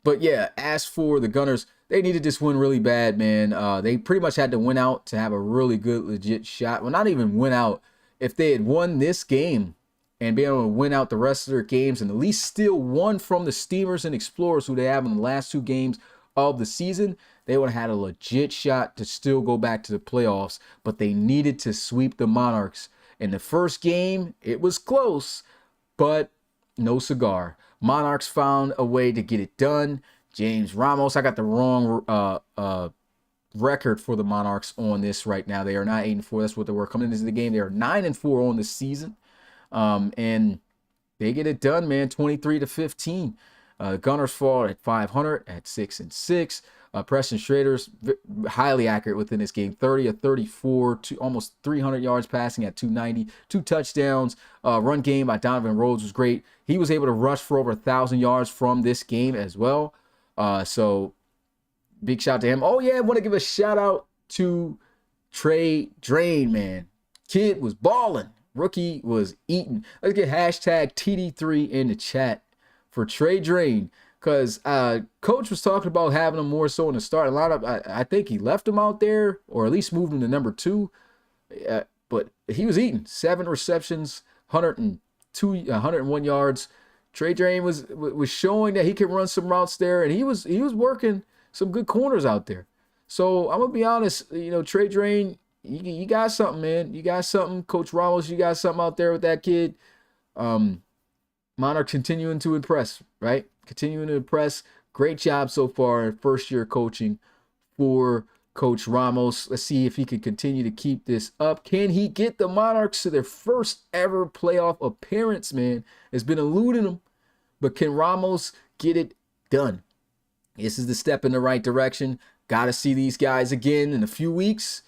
But yeah, as for the Gunners, they needed this win really bad, man. They pretty much had to win out to have a really good, legit shot. Well, not even win out. If they had won this game and been able to win out the rest of their games and at least steal one from the Steamers and Explorers who they have in the last 2 games of the season, they would have had a legit shot to still go back to the playoffs. But they needed to sweep the Monarchs. In the first game, it was close, but no cigar. Monarchs found a way to get it done. James Ramos, I got the wrong record for the Monarchs on this right now. They are not 8-4. That's what they were coming into the game. They are 9-4 on the season. And they get it done, man, 23-15. Gunners fall at 500 at 6-6. Preston Schrader's highly accurate within this game, 30 of 34, to almost 300 yards passing at 290, 2 touchdowns. Run game by Donovan Rhodes was great. He was able to rush for over 1,000 yards from this game as well. So big shout out to him. Oh yeah, I want to give a shout out to Trey Drain, man. Kid was balling. Rookie was eating. Let's get hashtag TD3 in the chat for Trey Drain. because coach was talking about having him more so in the start. A lot of I think he left him out there, or at least moved him to number 2. But he was eating 7 receptions, 101 yards. Trey Drain was showing that he could run some routes there, and he was working some good corners out there. So I'm gonna be honest, Trey Drain, you got something, man. You got something, Coach Ramos. You got something out there with that kid. Monarchs continuing to impress, right? Continuing to impress. Great job so far in first year coaching for Coach Ramos. Let's see if he can continue to keep this up. Can he get the Monarchs to their first ever playoff appearance, man? It's been eluding them, but can Ramos get it done? This is the step in the right direction. Got to see these guys again in a few weeks,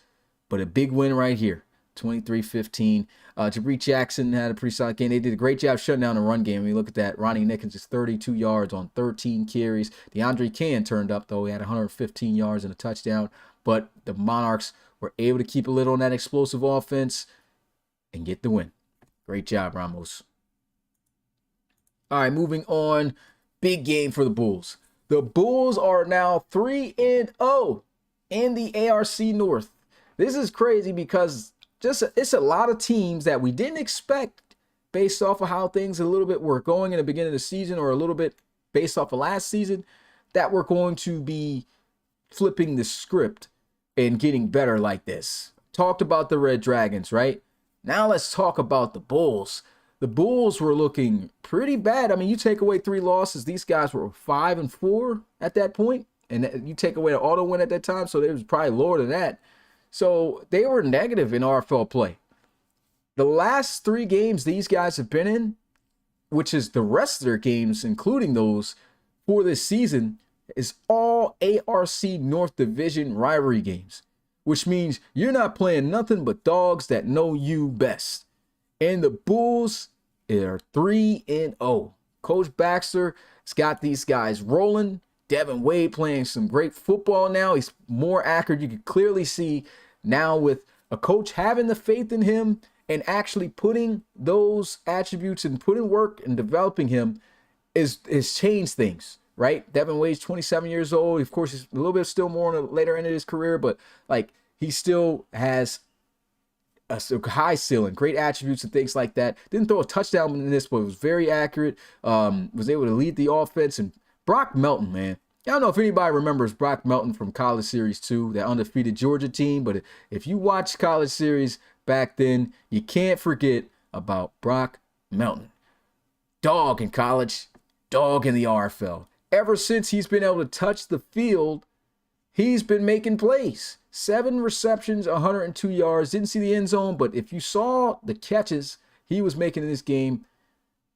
but a big win right here. 23-15. Jabri Jackson had a pretty solid game. They did a great job shutting down the run game. When you look at that, Ronnie Nickens is 32 yards on 13 carries. DeAndre Can turned up, though. He had 115 yards and a touchdown. But the Monarchs were able to keep a lid on that explosive offense and get the win. Great job, Ramos. All right, moving on. Big game for the Bulls. The Bulls are now 3-0 in the ARC North. This is crazy because it's a lot of teams that we didn't expect based off of how things a little bit were going in the beginning of the season, or a little bit based off of last season, that we're going to be flipping the script and getting better like this. Talked about the Red Dragons, right? Now let's talk about the Bulls. The Bulls were looking pretty bad. I mean, you take away 3 losses, these guys were 5-4 at that point, and you take away the auto win at that time, so they was probably lower than that. So they were negative in RFL play. The last 3 games these guys have been in, which is the rest of their games, including those for this season, is all ARC North Division rivalry games, which means you're not playing nothing but dogs that know you best. And the Bulls are 3-0. Coach Baxter has got these guys rolling. Devin Wade playing some great football now. He's more accurate. You can clearly see now with a coach having the faith in him and actually putting those attributes and putting work and developing him is changed things, right? Devin Wade's 27 years old. Of course, he's a little bit still more on the later end of his career, but like he still has a high ceiling, great attributes and things like that. Didn't throw a touchdown in this, but was very accurate. Was able to lead the offense. And Brock Melton, man. I don't know if anybody remembers Brock Melton from College Series 2, that undefeated Georgia team, but if you watch College Series back then, you can't forget about Brock Melton. Dog in college, dog in the RFL. Ever since he's been able to touch the field, he's been making plays. 7 receptions, 102 yards. Didn't see the end zone, but if you saw the catches he was making in this game,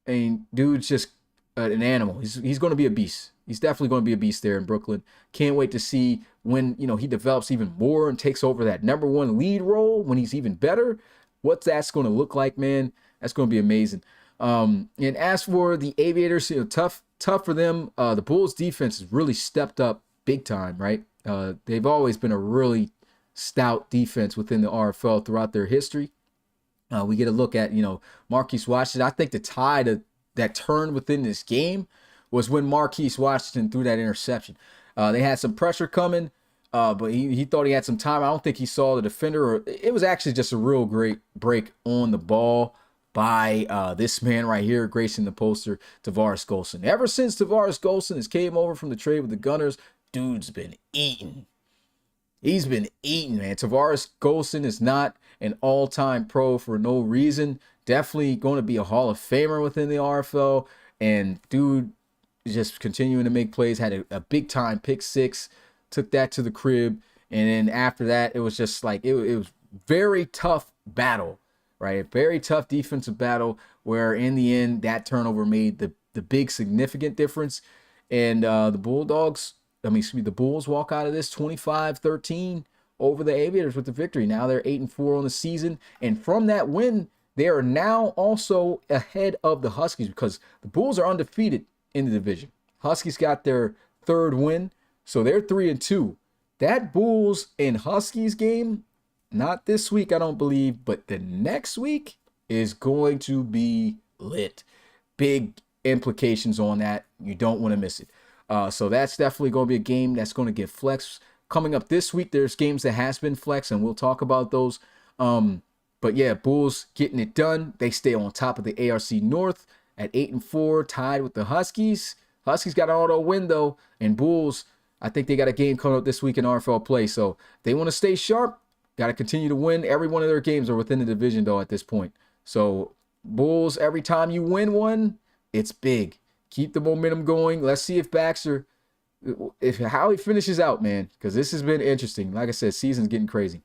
and dude's just an animal. He's going to be a beast. He's definitely going to be a beast there in Brooklyn. Can't wait to see when, he develops even more and takes over that number 1 lead role when he's even better. What that's going to look like, man, that's going to be amazing. And as for the Aviators, tough for them. The Bulls defense has really stepped up big time, right? They've always been a really stout defense within the RFL throughout their history. We get a look at, Marquise Washington. I think the tide that turned within this game was when Marquise Washington threw that interception. They had some pressure coming, but he thought he had some time. I don't think he saw the defender. It was actually just a real great break on the ball by this man right here, gracing the poster, Tavares Golson. Ever since Tavares Golson has came over from the trade with the Gunners, dude's been eating. He's been eating, man. Tavares Golson is not an all-time pro for no reason. Definitely going to be a Hall of Famer within the RFL. And dude is just continuing to make plays. Had a big-time pick 6. Took that to the crib. And then after that, it was just like, it was very tough battle, right? A very tough defensive battle where in the end, that turnover made the big significant difference. And the Bulls walk out of this 25-13 over the Aviators with the victory. Now they're 8-4 on the season. And from that win, they are now also ahead of the Huskies because the Bulls are undefeated in the division. Huskies got their 3rd win, so they're 3-2. That Bulls and Huskies game, not this week, I don't believe, but the next week is going to be lit. Big implications on that. You don't want to miss it. So that's definitely going to be a game that's going to get flexed. Coming up this week, there's games that has been flexed, and we'll talk about those. But yeah, Bulls getting it done. They stay on top of the ARC North at 8-4, tied with the Huskies. Huskies got an auto win though, and Bulls, I think they got a game coming up this week in RFL play. So they want to stay sharp. Got to continue to win. Every one of their games are within the division though at this point. So Bulls, every time you win one, it's big. Keep the momentum going. Let's see if Baxter, how he finishes out, man, because this has been interesting. Like I said, season's getting crazy.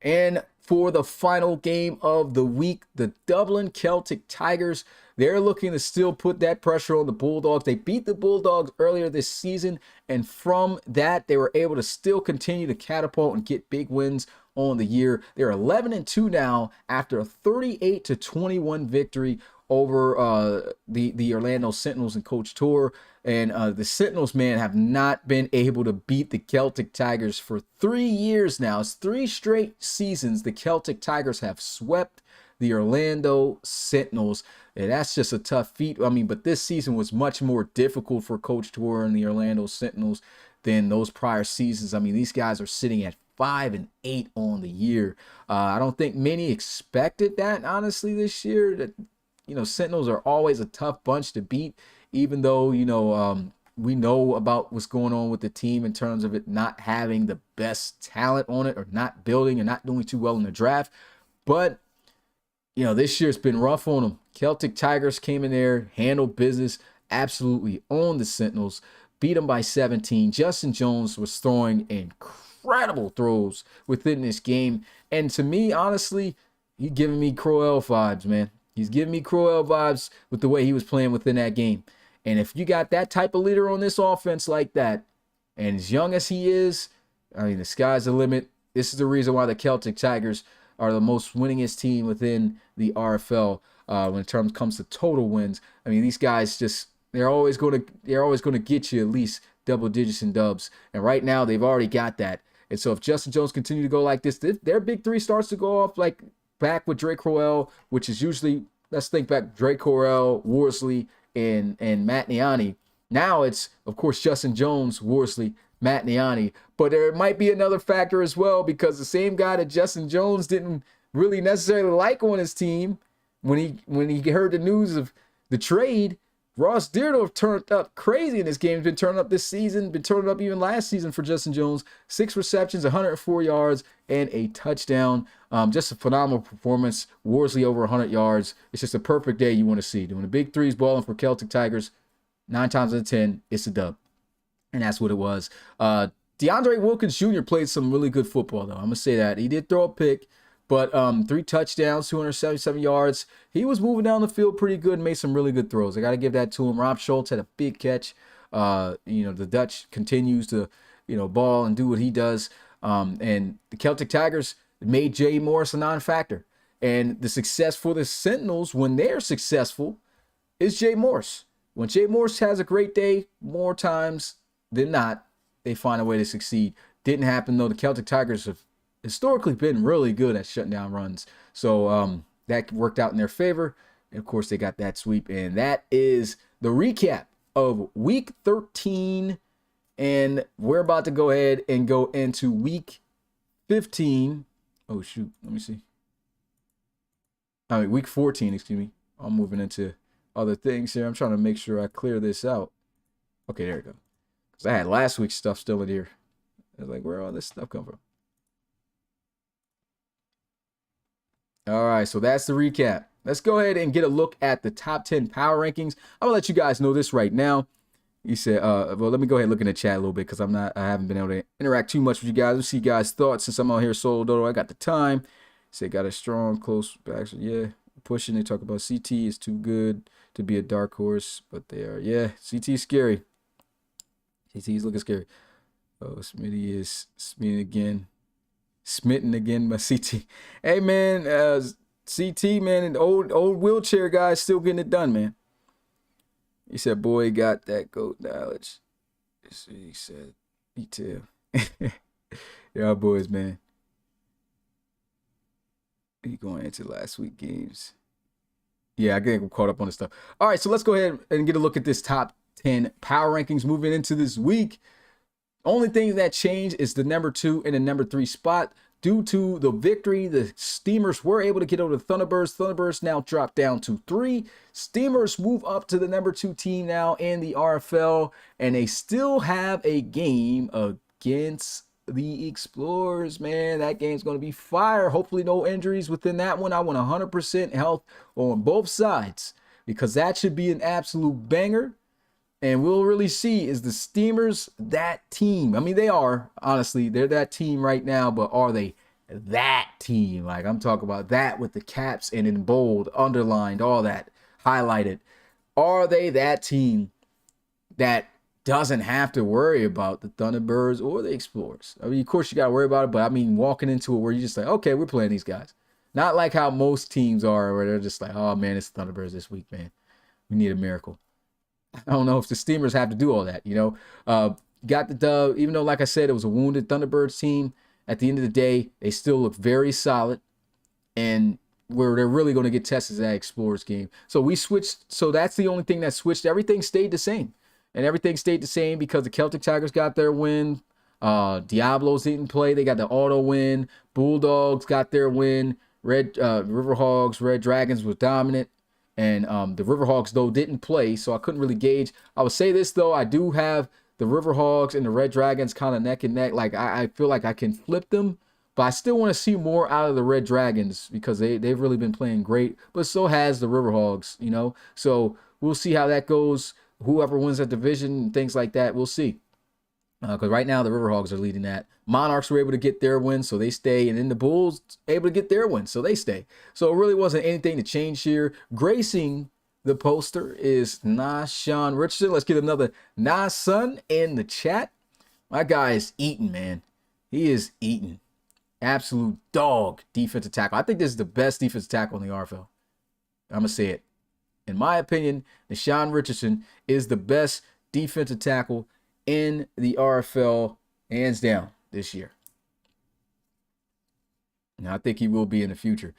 And for the final game of the week, the Dublin Celtic Tigers, they're looking to still put that pressure on the Bulldogs. They beat the Bulldogs earlier this season, and from that, they were able to still continue to catapult and get big wins on the year. They're 11-2 now after a 38-21 victory over the Orlando Sentinels and Coach Tour. And the Sentinels, man, have not been able to beat the Celtic Tigers for 3 years now. It's 3 straight seasons the Celtic Tigers have swept the Orlando Sentinels. And that's just a tough feat. I mean, but this season was much more difficult for Coach Tour and the Orlando Sentinels than those prior seasons. I mean, these guys are sitting at 5-8 on the year. I don't think many expected that, honestly, this year. That, you know, Sentinels are always a tough bunch to beat, even though, you know, we know about what's going on with the team in terms of it not having the best talent on it, or not building and not doing too well in the draft. But, you know, this year's been rough on them. Celtic Tigers came in there, handled business, absolutely owned the Sentinels, beat them by 17. Justin Jones was throwing incredible throws within this game. And to me, honestly, he's giving me Crowell vibes, man. He's giving me Crowell vibes with the way he was playing within that game. And if you got that type of leader on this offense like that, and as young as he is, I mean, the sky's the limit. This is the reason why the Celtic Tigers are the most winningest team within the RFL when it comes to total wins. I mean, these guys they're always going to get you at least double digits in dubs. And right now they've already got that. And so if Justin Jones continue to go like this, their big three starts to go off like back with Drake Crowell, which is usually, let's think back, Drake Crowell, Worsley, and Matt Niani. Now it's, of course, Justin Jones, Worsley, Matt Niani. But there might be another factor as well, because the same guy that Justin Jones didn't really necessarily like on his team, when he heard the news of the trade, Ross Deardorff turned up crazy in this game. He's been turning up this season, been turning up even last season for Justin Jones. 6 receptions, 104 yards, and a touchdown. Just a phenomenal performance. Worsley over 100 yards. It's just a perfect day you want to see. Doing the big threes balling for Celtic Tigers, 9 times out of 10, it's a dub. And that's what it was. DeAndre Wilkins Jr. played some really good football, though. I'm going to say that. He did throw a pick, but 3 touchdowns, 277 yards. He was moving down the field pretty good and made some really good throws. I got to give that to him. Rob Schultz had a big catch. You know, the Dutch continues to, you know, ball and do what he does. And the Celtic Tigers made Jay Morris a non-factor. And the success for the Sentinels, when they're successful, is Jay Morris. When Jay Morris has a great day, more times than not, they find a way to succeed. Didn't happen, though. The Celtic Tigers have historically been really good at shutting down runs. So that worked out in their favor. And, of course, they got that sweep. And that is the recap of Week 13. And we're about to go ahead and go into Week 15. Oh, shoot. Let me see. I mean, Week 14, excuse me. I'm moving into other things here. I'm trying to make sure I clear this out. Okay, there we go. Because I had last week's stuff still in here. I was like, where all this stuff come from? All right, so that's the recap. Let's go ahead and get a look at the top 10 power rankings. I'm going to let you guys know this right now. He said, well, let me go ahead and look in the chat a little bit, because I haven't been able to interact too much with you guys. Let's see you guys' thoughts since I'm out here solo dodo. I got the time. He said, got a strong, close back. Yeah, pushing. They talk about CT is too good to be a dark horse, but they are. Yeah, CT's scary. CT's looking scary. Oh, Smitty is smitten again by CT. Hey, man, CT, man, and old wheelchair guy is still getting it done, man. He said, boy, got that GOAT knowledge. He said, detail. Y'all boys, man. He going into last week games. Yeah, I think we're caught up on this stuff. All right, so let's go ahead and get a look at this top 10 power rankings moving into this week. Only thing that changed is the number 2 and the number 3 spot. Due to the victory, the Steamers were able to get over the Thunderbirds. Thunderbirds now drop down to 3. Steamers move up to the number 2 team now in the RFL, and they still have a game against the Explorers, man. That game's going to be fire. Hopefully no injuries within that one. I want 100% health on both sides because that should be an absolute banger. And we'll really see, is the Steamers that team? I mean, they are, honestly, they're that team right now, but are they that team? Like, I'm talking about that with the caps and in bold, underlined, all that, highlighted. Are they that team that doesn't have to worry about the Thunderbirds or the Explorers? I mean, of course, you got to worry about it, but I mean, walking into it where you're just like, okay, we're playing these guys. Not like how most teams are, where they're just like, oh, man, it's Thunderbirds this week, man. We need a miracle. I don't know if the Steamers have to do all that, you know. Got the dub, even though, like I said, it was a wounded Thunderbirds team. At the end of the day, they still look very solid. And where they're really going to get tested is that Explorers game. So we switched. So that's the only thing that switched. Everything stayed the same. And everything stayed the same because the Celtic Tigers got their win. Diablos didn't play. They got the auto win. Bulldogs got their win. Riverhogs, Red Dragons was dominant. And the Riverhawks, though, didn't play, so I couldn't really gauge. I would say this, though. I do have the Riverhawks and the Red Dragons kind of neck and neck. Like, I feel like I can flip them, but I still want to see more out of the Red Dragons because they've really been playing great, but so has the Riverhawks, you know. So we'll see how that goes. Whoever wins that division, things like that, we'll see. Because right now the Riverhawks are leading that. Monarchs were able to get their win, so they stay. And then the Bulls able to get their win, so they stay. So it really wasn't anything to change here. Gracing the poster is Nashawn Richardson. Let's get another Nasun in the chat. My guy is eating, man. He is eating. Absolute dog defensive tackle. I think this is the best defensive tackle in the RFL. I'm going to say it. In my opinion, Nashawn Richardson is the best defensive tackle in the RFL, hands down, this year. And I think he will be in the future.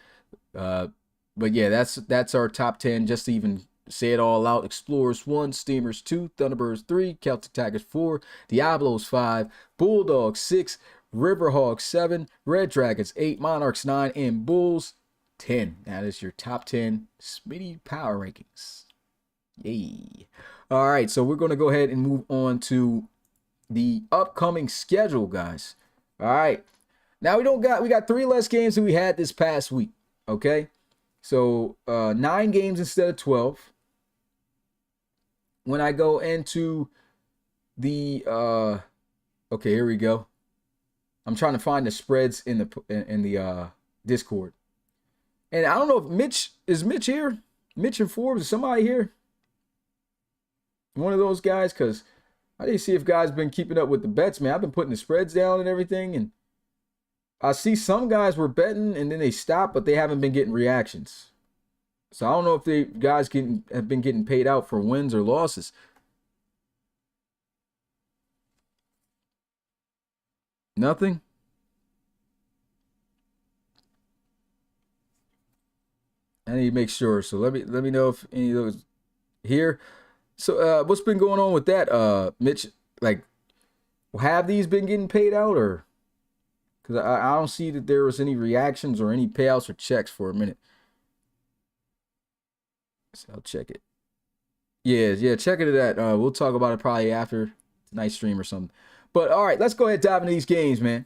But yeah, that's our top 10. Just to even say it all out: Explorers 1, Steamers 2, Thunderbirds 3, Celtic Tigers 4, Diablos 5, Bulldogs 6, Riverhawks 7, Red Dragons 8, Monarchs 9, and Bulls 10. That is your top 10 Smitty power rankings. Yay. All right, so we're going to go ahead and move on to the upcoming schedule, guys. All right. Now we got 3 less games than we had this past week, okay? So 9 games instead of 12. When I go into the okay, here we go. I'm trying to find the spreads in the Discord. And I don't know if Mitch here? Mitch and Forbes, is somebody here? One of those guys, because I didn't see if guys been keeping up with the bets, man. I've been putting the spreads down and everything, and I see some guys were betting and then they stopped, but they haven't been getting reactions. So I don't know if the guys have been getting paid out for wins or losses. Nothing? I need to make sure. So let me know if any of those here. So what's been going on with that, Mitch? Like, have these been getting paid out, or because I don't see that there was any reactions or any payouts or checks for a minute. So I'll check it. Yeah, check it at that. We'll talk about it probably after tonight's stream or something. But all right, let's go ahead and dive into these games, man.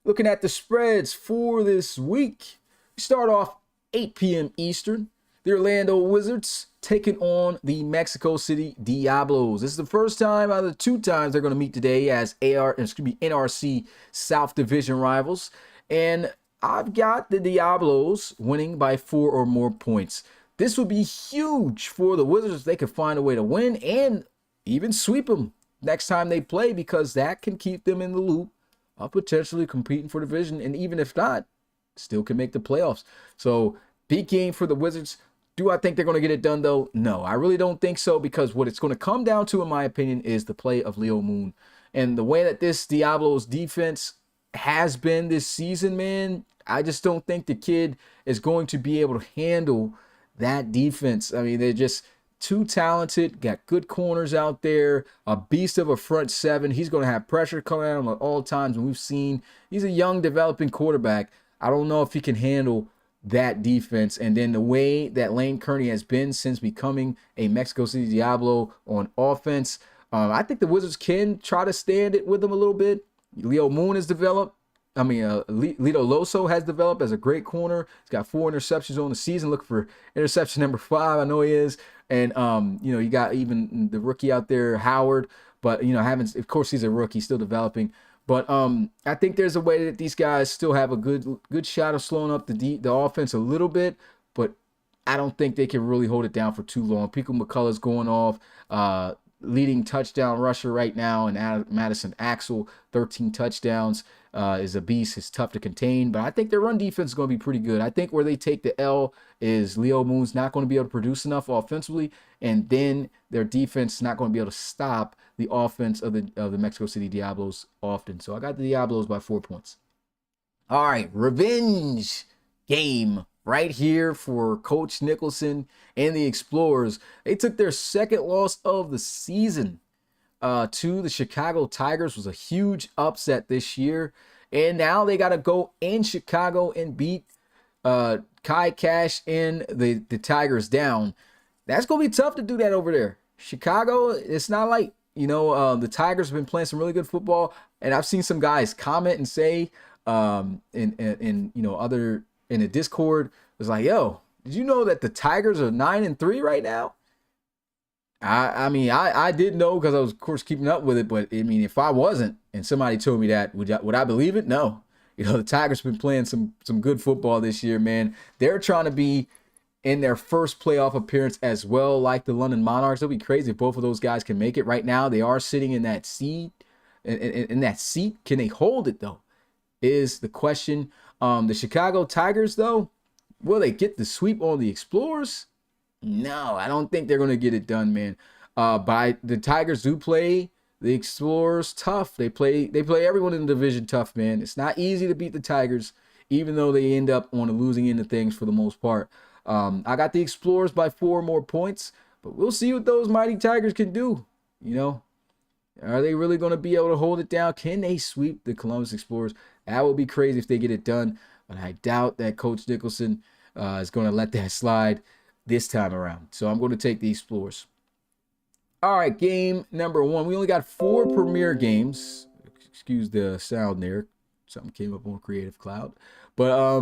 Looking at the spreads for this week, we start off 8 p.m. Eastern. The Orlando Wizards taking on the Mexico City Diablos. This is the first time out of the 2 times they're going to meet today as NRC South Division rivals. And I've got the Diablos winning by 4 or more points. This would be huge for the Wizards if they could find a way to win and even sweep them next time they play, because that can keep them in the loop of potentially competing for division. And even if not, still can make the playoffs. So big game for the Wizards. Do I think they're going to get it done, though? No, I really don't think so, because what it's going to come down to, in my opinion, is the play of Leo Moon. And the way that this Diablos defense has been this season, man, I just don't think the kid is going to be able to handle that defense. I mean, too talented, got good corners out there, a beast of a front seven. He's going to have pressure coming at him at all times. And we've seen he's a young developing quarterback. I don't know if he can handle that defense. And then the way that Lane Kearney has been since becoming a Mexico City Diablo on offense, I think the Wizards can try to stand it with him a little bit. Leo Moon has developed. Lito Loso has developed as a great corner. He's got 4 interceptions on the season. Look for interception number 5. I know he is. And, you got even the rookie out there, Howard. But, of course, he's a rookie, still developing. But I think there's a way that these guys still have a good shot of slowing up the offense a little bit. But I don't think they can really hold it down for too long. Pico McCullough's going off. Leading touchdown rusher right now, and Madison Axel, 13 touchdowns, is a beast. It's tough to contain, but I think their run defense is going to be pretty good. I think where they take the L is Leo Moon's not going to be able to produce enough offensively, and then their defense is not going to be able to stop the offense of the Mexico City Diablos often. So I got the Diablos by 4 points. All right, revenge game right here for Coach Nicholson and the Explorers. They took their second loss of the season to the Chicago Tigers. It was a huge upset this year. And now they got to go in Chicago and beat Kai Cash and the Tigers down. That's going to be tough to do that over there. Chicago, it's not like, the Tigers have been playing some really good football. And I've seen some guys comment and say in the Discord, was like, yo, did you know that the Tigers are 9-3 right now? I did know because I was, of course, keeping up with it. But, if I wasn't and somebody told me that, would I believe it? No. The Tigers have been playing some good football this year, man. They're trying to be in their first playoff appearance as well, like the London Monarchs. It'll be crazy if both of those guys can make it. Right now, they are sitting in that seat. In that seat, can they hold it, though, is the question. The Chicago Tigers, though, will they get the sweep on the Explorers? No, I don't think they're going to get it done, man. But the Tigers do play the Explorers tough. They play everyone in the division tough, man. It's not easy to beat the Tigers, even though they end up on the losing end of things for the most part. I got the Explorers by 4 more points, but we'll see what those mighty Tigers can do. Are they really going to be able to hold it down? Can they sweep the Columbus Explorers? That would be crazy if they get it done, but I doubt that Coach Nicholson is going to let that slide this time around. So I'm going to take the Explorers. All right, game number 1. We only got 4 premier games. Excuse the sound there. Something came up on Creative Cloud. But,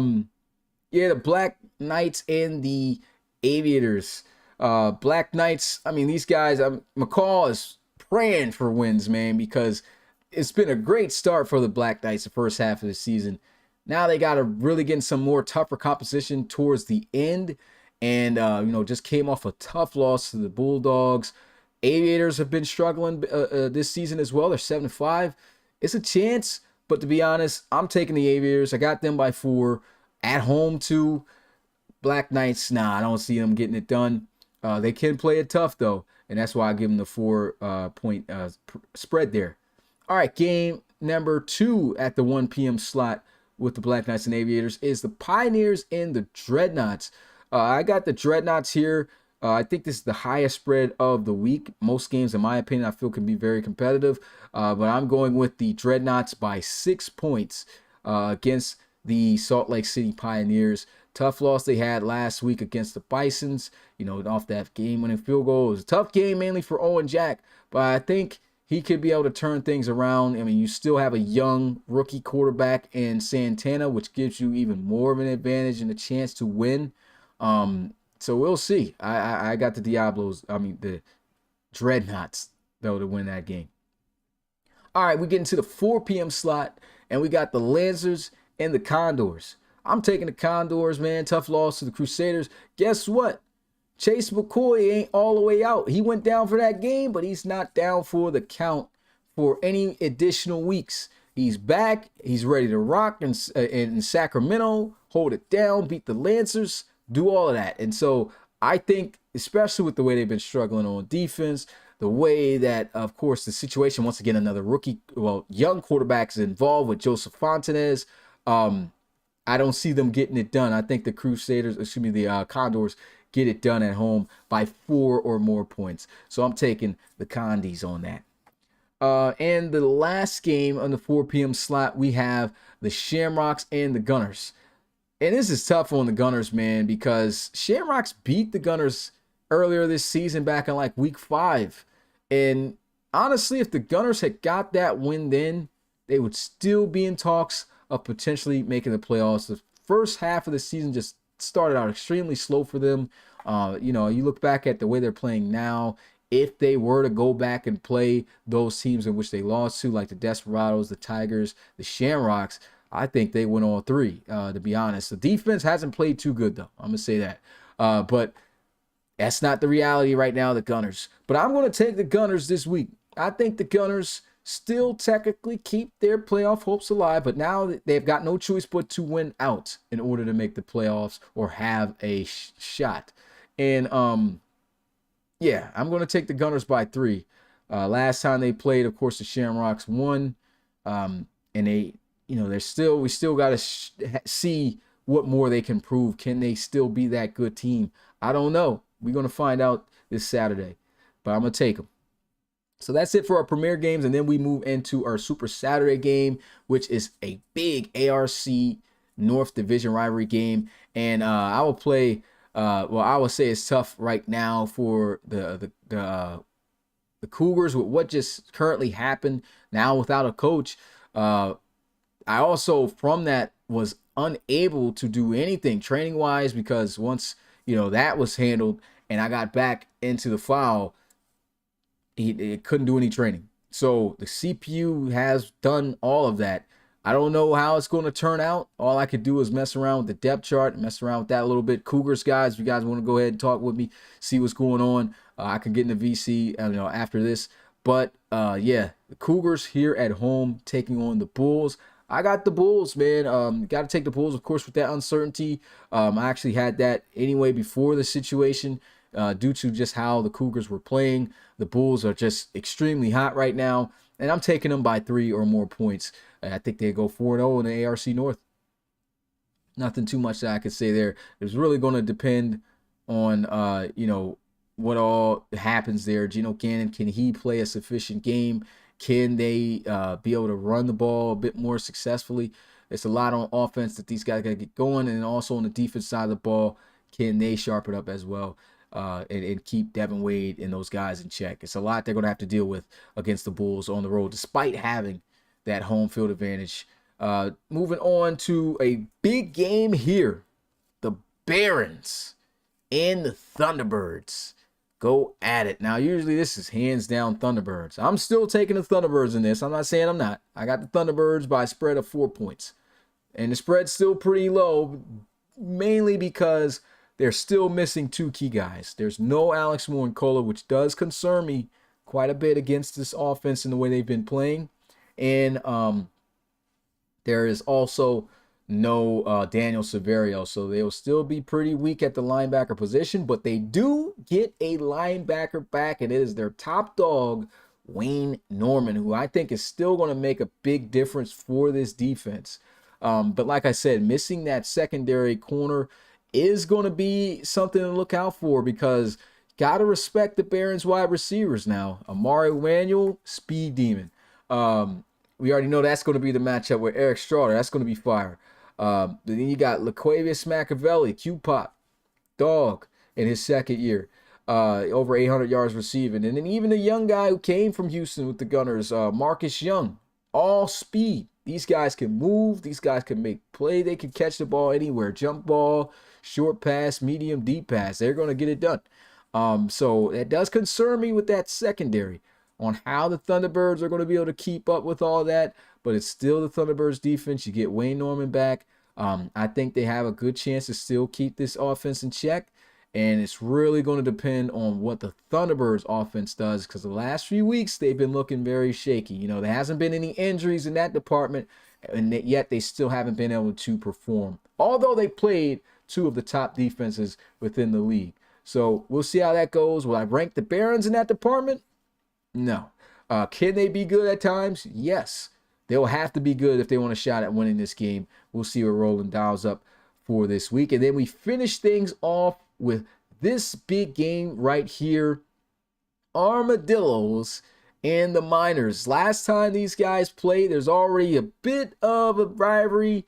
the Black Knights and the Aviators. Black Knights, these guys, McCall is praying for wins, man, because it's been a great start for the Black Knights the first half of the season. Now they got to really get some more tougher competition towards the end. And, just came off a tough loss to the Bulldogs. Aviators have been struggling this season as well. They're 7-5. It's a chance, but to be honest, I'm taking the Aviators. I got them by 4 at home to Black Knights. Nah, I don't see them getting it done. They can play it tough, though, and that's why I give them the 4-point spread there. All right, game number 2 at the 1 p.m. slot with the Black Knights and Aviators is the Pioneers and the Dreadnoughts. I got the Dreadnoughts here. I think this is the highest spread of the week. Most games, in my opinion, I feel can be very competitive. But I'm going with the Dreadnoughts by 6 points against the Salt Lake City Pioneers. Tough loss they had last week against the Bisons. Off that game-winning field goal. It was a tough game mainly for Owen Jack. But I think he could be able to turn things around. You still have a young rookie quarterback in Santana, which gives you even more of an advantage and a chance to win. So we'll see. I got the the Dreadnoughts, though, to win that game. All right, we get into the 4 p.m. slot, and we got the Lancers and the Condors. I'm taking the Condors, man. Tough loss to the Crusaders. Guess what? Chase McCoy ain't all the way out. He went down for that game, but he's not down for the count for any additional weeks. He's back. He's ready to rock in Sacramento, hold it down, beat the Lancers, do all of that. And so I think, especially with the way they've been struggling on defense, the way that, of course, the situation, once again, another young quarterback is involved with Joseph Fontanez. I don't see them getting it done. I think the the Condors get it done at home by 4 or more points. So I'm taking the Condies on that. And the last game on the 4 p.m. slot, we have the Shamrocks and the Gunners. And this is tough on the Gunners, man, because Shamrocks beat the Gunners earlier this season back in like week 5. And honestly, if the Gunners had got that win then, they would still be in talks of potentially making the playoffs. The first half of the season just started out extremely slow for them. You look back at the way they're playing now. If they were to go back and play those teams in which they lost to, like the Desperados, the Tigers, the Shamrocks, I think they win all 3, to be honest. The defense hasn't played too good, though. I'm going to say that. But that's not the reality right now, the Gunners. But I'm going to take the Gunners this week. I think the Gunners still technically keep their playoff hopes alive, but now they've got no choice but to win out in order to make the playoffs or have a shot. And, yeah, I'm going to take the Gunners by 3. Last time they played, of course, the Shamrocks won. And we still got to see what more they can prove. Can they still be that good team? I don't know. We're going to find out this Saturday, but I'm going to take them. So that's it for our premier games. And then we move into our Super Saturday game, which is a big ARC North Division rivalry game. And I will play, I would say it's tough right now for the Cougars with what just currently happened now without a coach. I also, from that, was unable to do anything training-wise because once, that was handled and I got back into the file, it couldn't do any training. So the CPU has done all of that. I don't know how it's going to turn out. All I could do is mess around with the depth chart, mess around with that a little bit. Cougars, guys, if you guys want to go ahead and talk with me, see what's going on. I can get in the VC, after this. But, yeah, the Cougars here at home taking on the Bulls. I got the Bulls, man. Got to take the Bulls, of course, with that uncertainty. I actually had that anyway before the situation due to just how the Cougars were playing. The Bulls are just extremely hot right now, and I'm taking them by 3 or more points. I think they go 4-0 in the ARC North. Nothing too much that I could say there. It's really going to depend on, what all happens there. Geno Cannon, can he play a sufficient game? Can they be able to run the ball a bit more successfully? It's a lot on offense that these guys got to get going. And also on the defense side of the ball, can they sharpen up as well and keep Devin Wade and those guys in check? It's a lot they're going to have to deal with against the Bulls on the road, despite having that home field advantage. Moving on to a big game here. The Barons and the Thunderbirds go at it. Now, usually this is hands down Thunderbirds. I'm still taking the Thunderbirds in this. I'm not saying I'm not. I got the Thunderbirds by a spread of 4 points. And the spread's still pretty low, mainly because they're still missing 2 key guys. There's no Alex Morincola, which does concern me quite a bit against this offense and the way they've been playing. And there is also no Daniel Severio, so they'll still be pretty weak at the linebacker position, but they do get a linebacker back, and it is their top dog, Wayne Norman, who I think is still going to make a big difference for this defense. But like I said, missing that secondary corner is going to be something to look out for because got to respect the Barons wide receivers now. Amari Emanuel, speed demon. We already know that's going to be the matchup with Eric Straughter. That's going to be fire. Then you got Laquavius Machiavelli, Q-Pop, dog in his second year. Over 800 yards receiving. And then even the young guy who came from Houston with the Gunners, Marcus Young, all speed. These guys can move. These guys can make play. They can catch the ball anywhere. Jump ball, short pass, medium, deep pass. They're going to get it done. So it does concern me with that secondary on how the Thunderbirds are going to be able to keep up with all that. But it's still the Thunderbirds defense. You get Wayne Norman back. I think they have a good chance to still keep this offense in check. And it's really going to depend on what the Thunderbirds offense does because the last few weeks they've been looking very shaky. There hasn't been any injuries in that department, and yet they still haven't been able to perform. Although they played 2 of the top defenses within the league. So we'll see how that goes. Will I rank the Barons in that department? No. Can they be good at times? Yes. they'll have to be good if they want a shot at winning this game. We'll see what Roland dials up for this week. And then we finish things off with this big game right here. Armadillos and the Miners. Last time these guys played, there's already a bit of a rivalry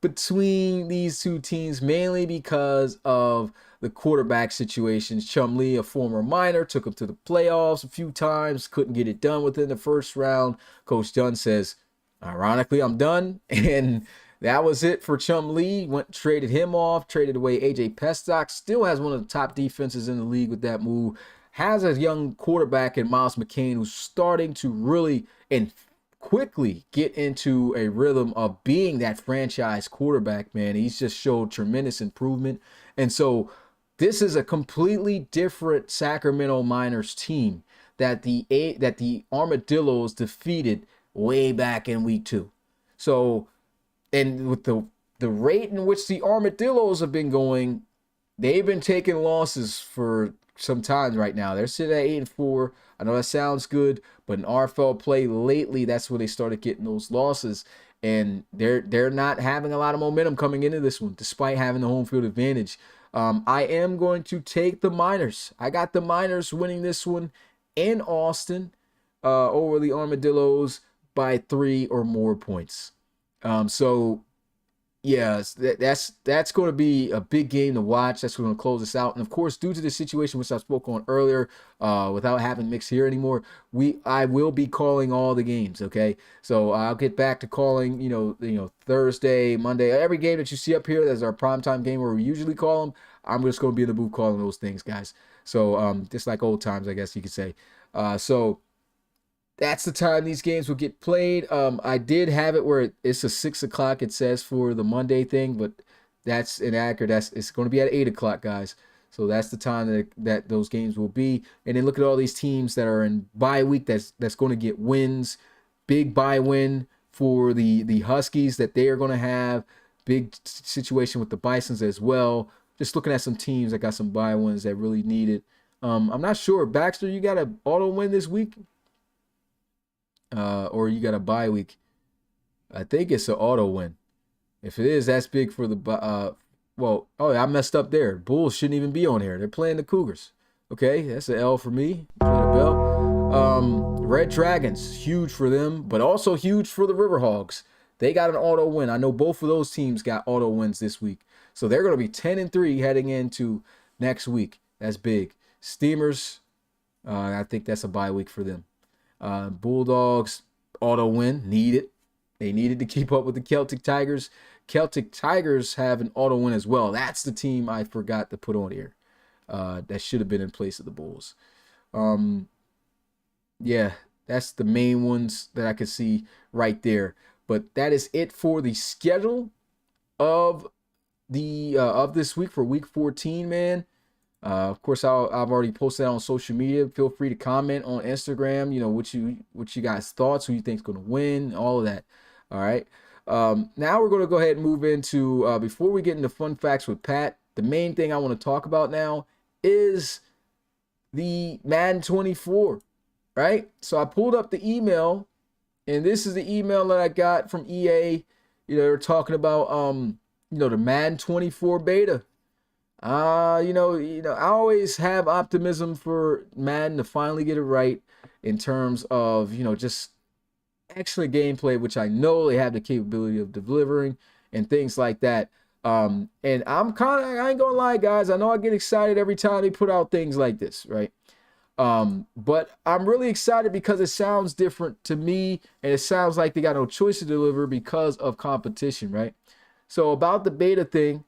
between these two teams, mainly because of the quarterback situations. Chumlee, a former Miner, took him to the playoffs a few times, couldn't get it done within the first round. Coach Dunn says, ironically, I'm done. And that was it for Chumlee. Traded him off, traded away AJ Pestock. Still has one of the top defenses in the league with that move. Has a young quarterback in Miles McCain who's starting to really and quickly get into a rhythm of being that franchise quarterback, man. He's just showed tremendous improvement. And so this is a completely different Sacramento Miners team that the Armadillos defeated way back in week 2. So, and with the rate in which the Armadillos have been going, they've been taking losses for some time right now. They're sitting at 8-4. I know that sounds good, but in RFL play lately, that's where they started getting those losses, and they're not having a lot of momentum coming into this one, despite having the home field advantage. I am going to take the Miners. I got the Miners winning this one in Austin over the Armadillos by 3 or more points. So yeah, that's going to be a big game to watch. That's going to close us out. And of course, due to the situation which I spoke on earlier, without having Mix here anymore, I will be calling all the games. Okay, so I'll get back to calling. You know, Thursday, Monday, every game that you see up here. That's our primetime game where we usually call them. I'm just going to be in the booth calling those things, guys. So just like old times, I guess you could say. So that's the time these games will get played. I did have it where it's a 6 o'clock, it says, for the Monday thing, but that's inaccurate. It's going to be at 8 o'clock, guys. So that's the time that those games will be. And then look at all these teams that are in bye week that's going to get wins. Big bye win for the Huskies that they are going to have. Big situation with the Bisons as well. Just looking at some teams that got some bye wins that really need it. I'm not sure. Baxter, you got an auto win this week? Or you got a bye week? I think it's an auto win. If it is, that's big for the I messed up there. Bulls shouldn't even be on here. They're playing the Cougars. Okay, that's an L for me. Play the bell. Red Dragons, huge for them, but also huge for the Riverhogs. They got an auto win. I know both of those teams got auto wins this week. So they're going to be 10-3 heading into next week. That's big. Steamers, I think that's a bye week for them. Bulldogs, auto win, needed. They needed to keep up with the Celtic Tigers. Celtic Tigers have an auto win as well. That's the team I forgot to put on here. That should have been in place of the Bulls. Yeah, that's the main ones that I could see right there. But that is it for the schedule of this week for week 14, man. Of course, I've already posted that on social media. Feel free to comment on Instagram. You know what you guys thoughts, who you think's going to win, all of that. All right. Now we're going to go ahead and move into before we get into fun facts with Pat. The main thing I want to talk about now is the Madden 24. Right. So I pulled up the email, and this is the email that I got from EA. You know, they're talking about the Madden 24 beta. I always have optimism for Madden to finally get it right in terms of, just excellent gameplay, which I know they have the capability of delivering and things like that. And I ain't gonna lie, guys. I know I get excited every time they put out things like this, right? But I'm really excited because it sounds different to me, and it sounds like they got no choice to deliver because of competition, right? So about the beta thing,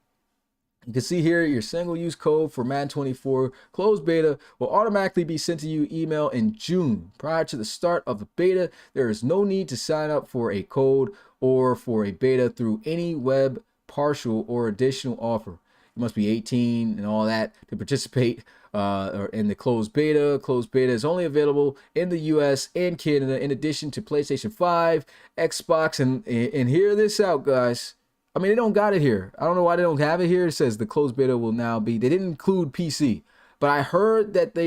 you can see here your single-use code for Madden 24 closed beta will automatically be sent to you email in June. Prior to the start of the beta, there is no need to sign up for a code or for a beta through any web partial or additional offer. You must be 18 and all that to participate or in the closed beta. Closed beta is only available in the US and Canada, in addition to PlayStation 5, Xbox, and hear this out, guys. I mean, they don't got it here. I don't know why they don't have it here. It says the closed beta will now be, they didn't include PC, but I heard that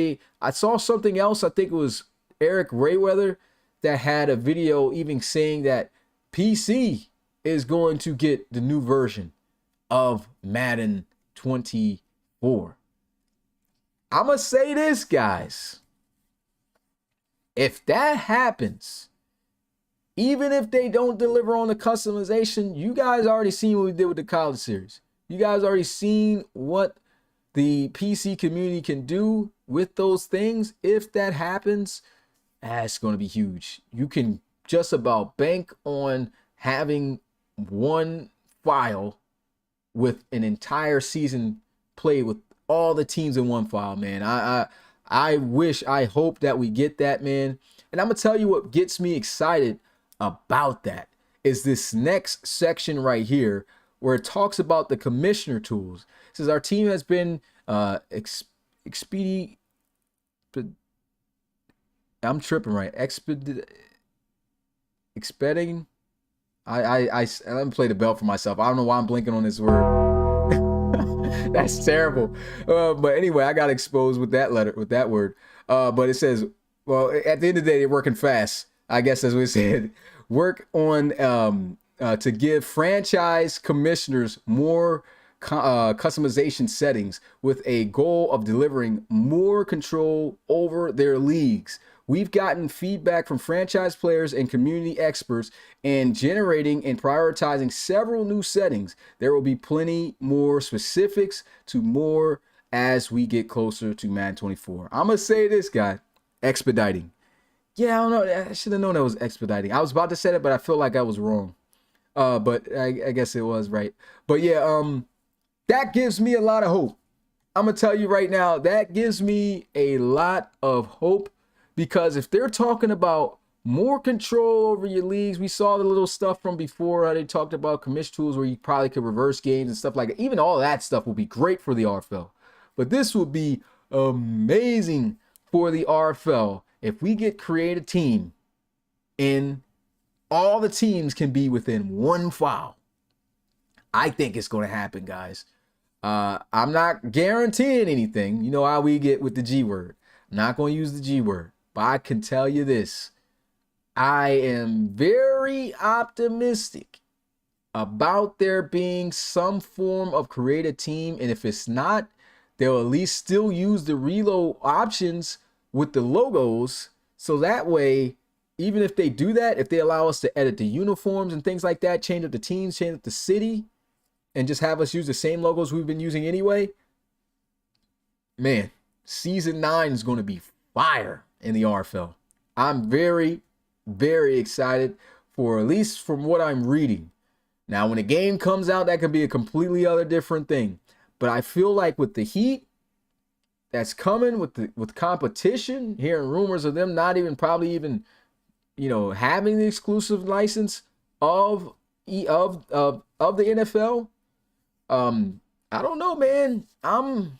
I saw something else. I think it was Eric Rayweather that had a video even saying that PC is going to get the new version of Madden 24. I'm going to say this, guys. If that happens, even if they don't deliver on the customization, you guys already seen what we did with the college series. You guys already seen what the PC community can do with those things. If that happens, it's going to be huge. You can just about bank on having one file with an entire season played with all the teams in one file, man. I hope that we get that, man. And I'm gonna tell you what gets me excited about that is this next section right here where it talks about the commissioner tools. It says our team has been expediting. I'm tripping, right? Expediting. Let me play the bell for myself. I don't know why I'm blinking on this word. That's terrible. But anyway, I got exposed with that word. But it says, well, at the end of the day, they're working fast. I guess that's what it said. Work on to give franchise commissioners more customization settings with a goal of delivering more control over their leagues. We've gotten feedback from franchise players and community experts and generating and prioritizing several new settings. There will be plenty more specifics to more as we get closer to Madden 24. I'm going to say this, guy, expediting. Yeah, I don't know. I should have known that was expediting. I was about to say it, but I feel like I was wrong. But I guess it was right. But yeah, that gives me a lot of hope. I'm going to tell you right now, that gives me a lot of hope. Because if they're talking about more control over your leagues, we saw the little stuff from before, how they talked about commission tools where you probably could reverse games and stuff like that. Even all that stuff will be great for the RFL. But this will be amazing for the RFL if we get create a team and all the teams can be within one file. I think it's going to happen, guys. I'm not guaranteeing anything. You know how we get with the G word. I'm not going to use the G word. But I can tell you this, I am very optimistic about there being some form of create a team. And if it's not, they'll at least still use the Relo options with the logos. So that way, even if they do that, if they allow us to edit the uniforms and things like that, change up the teams, change up the city, and just have us use the same logos we've been using anyway, man, season 9 is going to be fire in the RFL. I'm very, very excited for, at least from what I'm reading. Now, when a game comes out, that could be a completely other different thing. But I feel like with the heat that's coming with competition, hearing rumors of them not even probably even, you know, having the exclusive license of the NFL. I don't know, man. I'm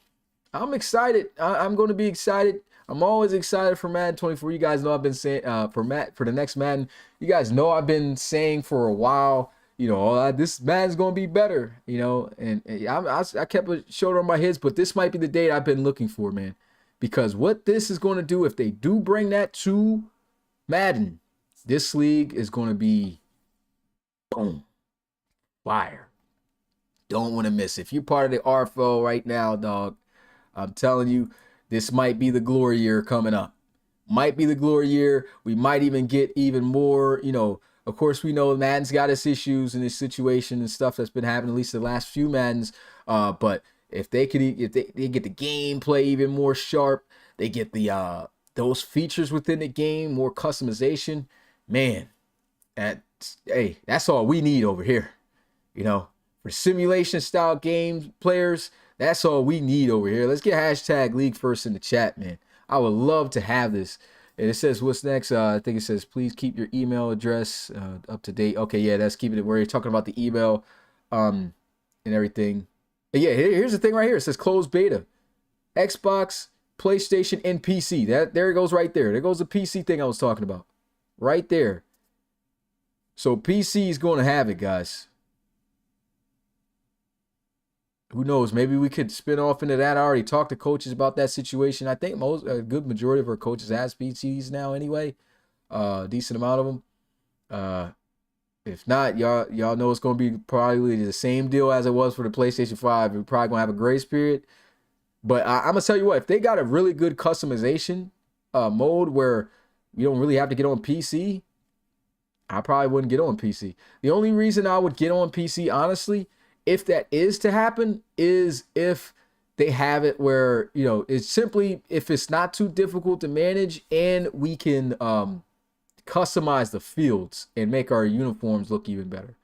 excited. I'm going to be excited. I'm always excited for Madden 24. You guys know I've been saying for the next Madden. You guys know I've been saying for a while, you know, this Madden's going to be better, you know, and I kept a shoulder on my head, but this might be the date I've been looking for, man, because what this is going to do, if they do bring that to Madden, this league is going to be boom, fire. Don't want to miss it. If you're part of the RFL right now, dog, I'm telling you, this might be the glory year coming up. Might be the glory year. We might even get even more, you know. Of course, we know Madden's got its issues and its situation and stuff that's been happening, at least the last few Maddens. But if they get the gameplay even more sharp, they get the those features within the game, more customization, man, that's all we need over here. You know, for simulation style game players, that's all we need over here. Let's get hashtag League First in the chat, man. I would love to have this. And it says, what's next? I think it says, please keep your email address up to date. Okay, yeah, that's keeping it where you're talking about the email and everything. And yeah, here's the thing right here. It says closed beta. Xbox, PlayStation, and PC. There it goes right there. There goes the PC thing I was talking about. Right there. So PC is going to have it, guys. Who knows? Maybe we could spin off into that. I already talked to coaches about that situation. I think a good majority of our coaches has PCs now anyway. Decent amount of them. If not, y'all know it's gonna be probably the same deal as it was for the PlayStation 5. We're probably gonna have a grace period. But I'm gonna tell you what, if they got a really good customization mode where you don't really have to get on PC, I probably wouldn't get on PC. The only reason I would get on PC, honestly, if that is to happen, is if they have it where, you know, it's simply if it's not too difficult to manage and we can customize the fields and make our uniforms look even better,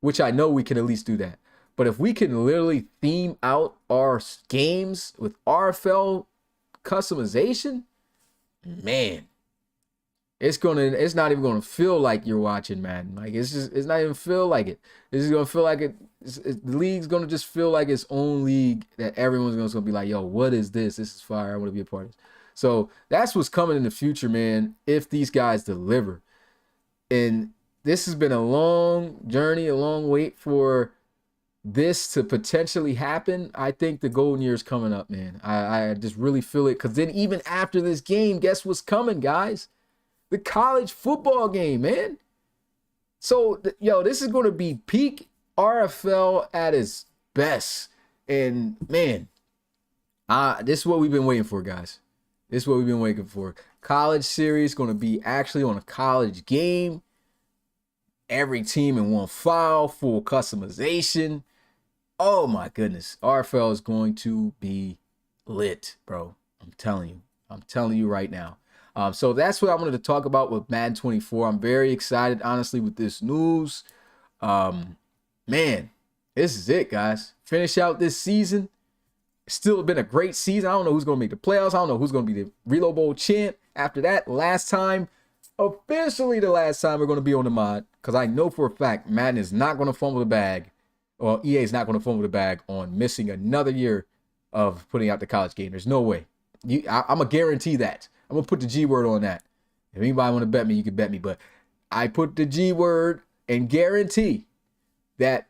which I know we can at least do that. But if we can literally theme out our games with RFL customization, man, it's not even gonna feel like you're watching Madden. Like it's not even feel like it. It's gonna feel like the league's gonna just feel like its own league that everyone's gonna be like, yo, what is this? This is fire. I want to be a part of this. So that's what's coming in the future, man, if these guys deliver. And this has been a long journey, a long wait for this to potentially happen. I think the golden year is coming up, man. I just really feel it. Because then even after this game, guess what's coming, guys? The college football game, man. So, yo, this is going to be peak RFL at its best. And, man, this is what we've been waiting for, guys. This is what we've been waiting for. College series going to be actually on a college game. Every team in one file, full customization. Oh, my goodness. RFL is going to be lit, bro. I'm telling you. I'm telling you right now. So that's what I wanted to talk about with Madden 24. I'm very excited, honestly, with this news. Man, this is it, guys. Finish out this season. Still been a great season. I don't know who's going to make the playoffs. I don't know who's going to be the Relo Bowl champ. After that, officially the last time we're going to be on the mod. Because I know for a fact Madden is not going to fumble the bag. Or EA is not going to fumble the bag on missing another year of putting out the college game. There's no way. I'm going to guarantee that. I'm going to put the G word on that. If anybody want to bet me, you can bet me. But I put the G word and guarantee that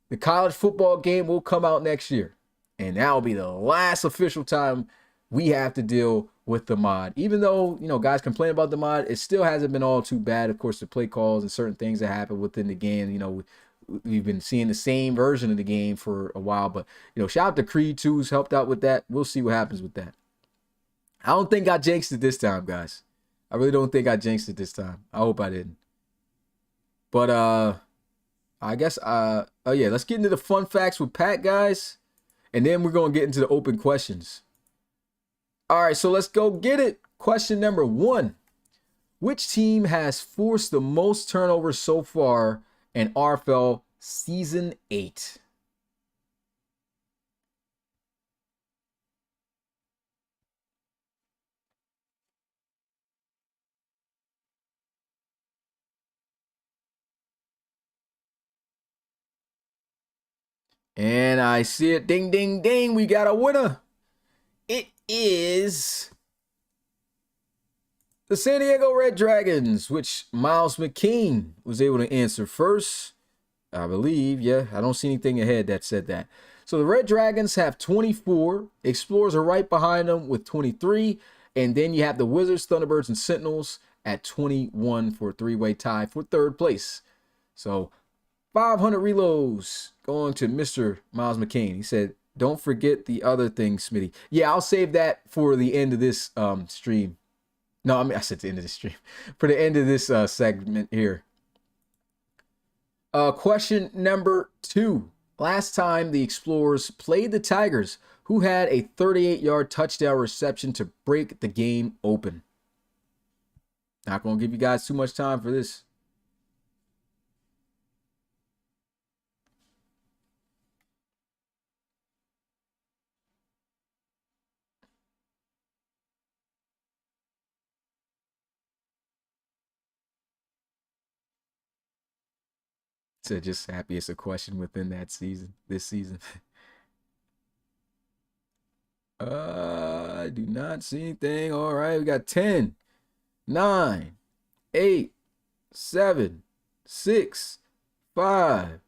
the college football game will come out next year. And that will be the last official time we have to deal with the mod. Even though, you know, guys complain about the mod, it still hasn't been all too bad. Of course, the play calls and certain things that happen within the game, you know, we've been seeing the same version of the game for a while. But, you know, shout out to Creed 2 who's helped out with that. We'll see what happens with that. I don't think I jinxed it this time, guys. I really don't think I jinxed it this time. I hope I didn't. But I guess oh yeah, let's get into the fun facts with Pat, guys. And then we're going to get into the open questions. All right, so let's go get it. Question number 1. Which team has forced the most turnovers so far in RFL Season 8? And I see it. Ding, ding, ding. We got a winner. It is the San Diego Red Dragons, which Miles McKean was able to answer first, I believe. Yeah, I don't see anything ahead that said that. So the Red Dragons have 24. Explorers are right behind them with 23. And then you have the Wizards, Thunderbirds, and Sentinels at 21 for a three-way tie for third place. So 500 reloads going to Mr. Miles McCain. He said, don't forget the other thing, Smitty. Yeah, I'll save that for the end of this stream. No, I said the end of the stream. For the end of this segment here. Question number 2. Last time the Explorers played the Tigers, who had a 38-yard touchdown reception to break the game open? Not going to give you guys too much time for this. So just happy it's a question within that season, this season. I do not see anything. All right, we got 10, 9, 8, 7, 6, 5,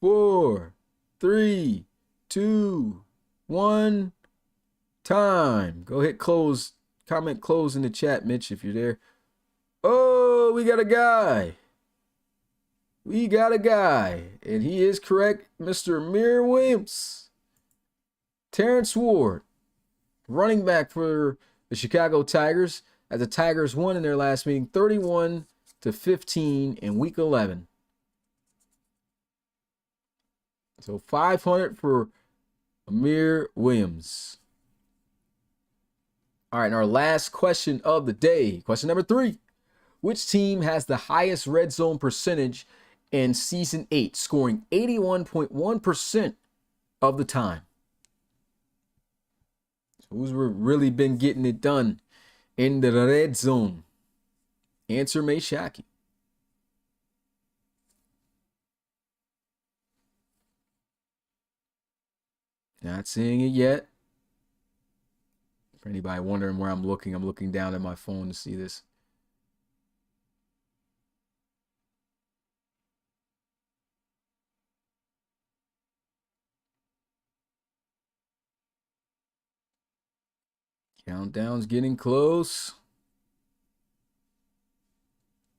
4, 3, 2, 1. Time. Go hit close. Comment close in the chat, Mitch, if you're there. Oh, we got a guy. we got a guy, and he is correct, Mr. Amir Williams. Terrence Ward, running back for the Chicago Tigers, as the Tigers won in their last meeting 31-15 in Week 11. So 500 for Amir Williams. All right, and our last question of the day, question number 3. Which team has the highest red zone percentage in Season 8, scoring 81.1% of the time? So who's really been getting it done in the red zone? Answer May Shackey. Not seeing it yet. For anybody wondering where I'm looking down at my phone to see this. Countdown's getting close.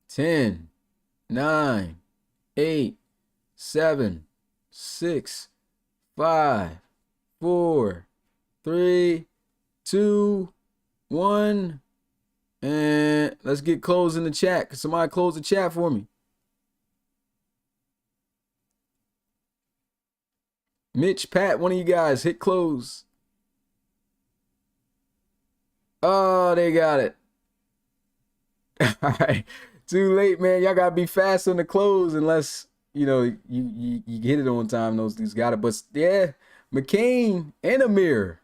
10, 9, 8, 7, 6, 5, 4, 3, 2, 1. And let's get closed in the chat. Can somebody close the chat for me? Mitch, Pat, one of you guys, hit close. Oh, they got it. All right. Too late, man. Y'all gotta be fast on the close unless, you know, you get it on time. Those dudes got it. But yeah, McCain and Amir.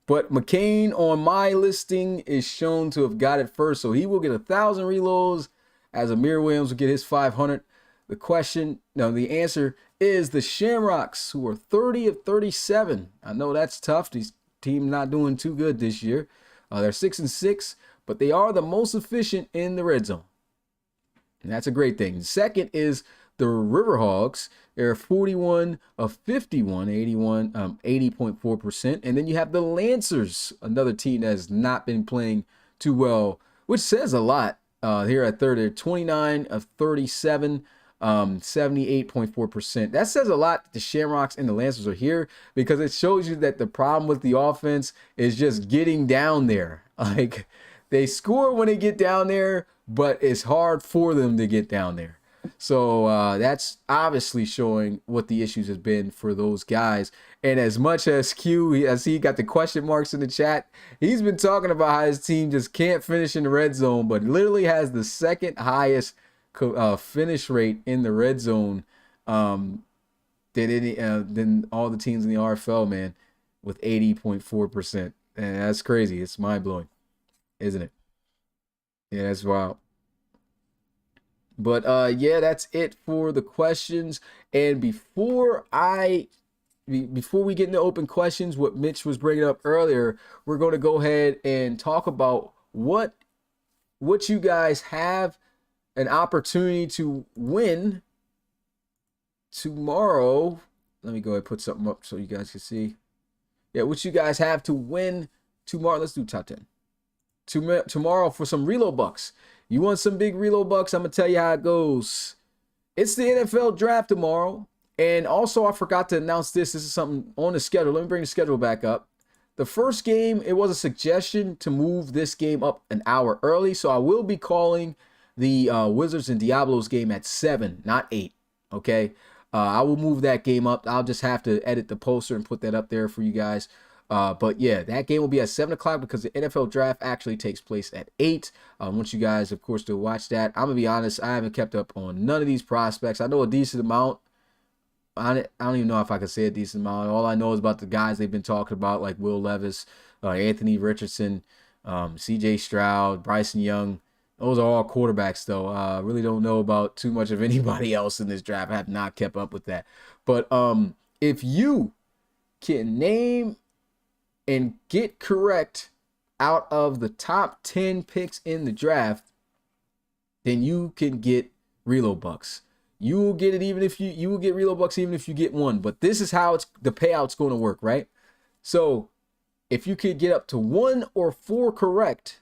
But McCain on my listing is shown to have got it first. So he will get 1,000 reloads as Amir Williams will get his 500. The answer is the Shamrocks, who are 30 of 37. I know that's tough. These teams not doing too good this year. They're 6-6, but they are the most efficient in the red zone. And that's a great thing. Second is the Riverhogs. They're 41 of 51, 80.4%. And then you have the Lancers, another team that has not been playing too well, which says a lot here at third. They're 29 of 37, 78.4%. That says a lot that the Shamrocks and the Lancers are here, because it shows you that the problem with the offense is just getting down there. Like, they score when they get down there, but it's hard for them to get down there. So that's obviously showing what the issues has been for those guys. And as much as he got the question marks in the chat, he's been talking about how his team just can't finish in the red zone, but literally has the second highest finish rate in the red zone than all the teams in the RFL, man, with 80.4%. And that's crazy. It's mind-blowing, isn't it? Yeah, that's wild. But yeah, that's it for the questions. And before we get into open questions, what Mitch was bringing up earlier, we're going to go ahead and talk about what you guys have an opportunity to win tomorrow. Let me go ahead and put something up so you guys can see. Yeah, what you guys have to win tomorrow. Let's do top 10. Tomorrow for some reload bucks. You want some big reload bucks? I'm going to tell you how it goes. It's the NFL draft tomorrow. And also, I forgot to announce this. This is something on the schedule. Let me bring the schedule back up. The first game, it was a suggestion to move this game up an hour early. So I will be calling the Wizards and Diablos game at 7, not 8. Okay? I will move that game up. I'll just have to edit the poster and put that up there for you guys. But yeah, that game will be at 7 o'clock because the NFL draft actually takes place at 8. I want you guys, of course, to watch that. I'm going to be honest, I haven't kept up on none of these prospects. I know a decent amount. I don't even know if I can say a decent amount. All I know is about the guys they've been talking about, like Will Levis, Anthony Richardson, CJ Stroud, Bryson Young. Those are all quarterbacks, though. I really don't know about too much of anybody else in this draft. I have not kept up with that. But if you can name and get correct out of the top 10 picks in the draft, then you can get reload bucks. You will get it even if you will get reload bucks even if you get one. But this is how the payout's going to work, right? So if you could get up to 1 or 4 correct,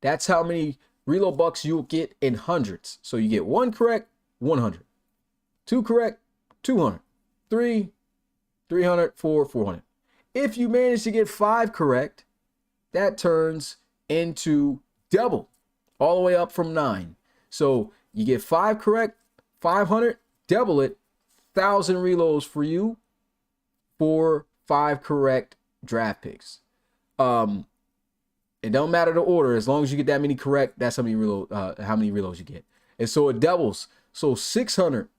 that's how many reload bucks you'll get in hundreds. So you get 1 correct, 100. 2 correct, 200. 3, 300, 4, 400. If you manage to get 5 correct, that turns into double, all the way up from 9. So you get 5 correct, 500, double it, 1,000 reloads for you for 5 correct draft picks. It don't matter the order, as long as you get that many correct, that's how many reloads you get. And so it doubles. So 600,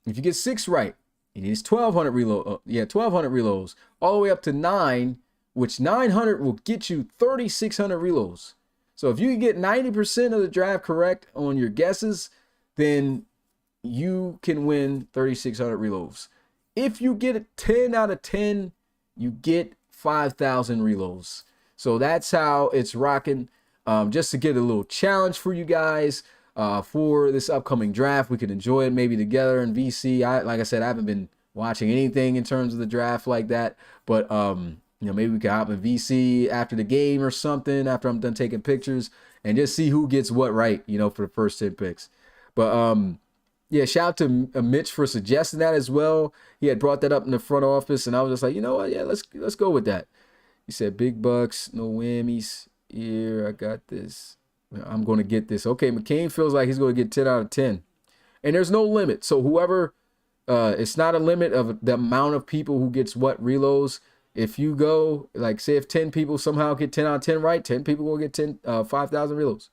if you get 6 right, it is 1,200 reload. 1,200 reloads, all the way up to 9, which 900 will get you 3,600 reloads. So if you get 90% of the draft correct on your guesses, then you can win 3,600 reloads. If you get a 10 out of 10, you get 5,000 reloads. So that's how it's rocking. Just to get a little challenge for you guys for this upcoming draft. We can enjoy it maybe together in VC. Like I said, I haven't been watching anything in terms of the draft like that. But, maybe we can hop in VC after the game or something, after I'm done taking pictures, and just see who gets what right, for the first 10 picks. But, yeah, shout out to Mitch for suggesting that as well. He had brought that up in the front office, and I was just like, you know what? Yeah, let's go with that. He said, big bucks, no whammies. Here, I got this. I'm going to get this. Okay, McCain feels like he's going to get 10 out of 10. And there's no limit. So whoever, it's not a limit of the amount of people who gets what reloads. If you go, like, say if 10 people somehow get 10 out of 10 right, 10 people will get 5,000 reloads.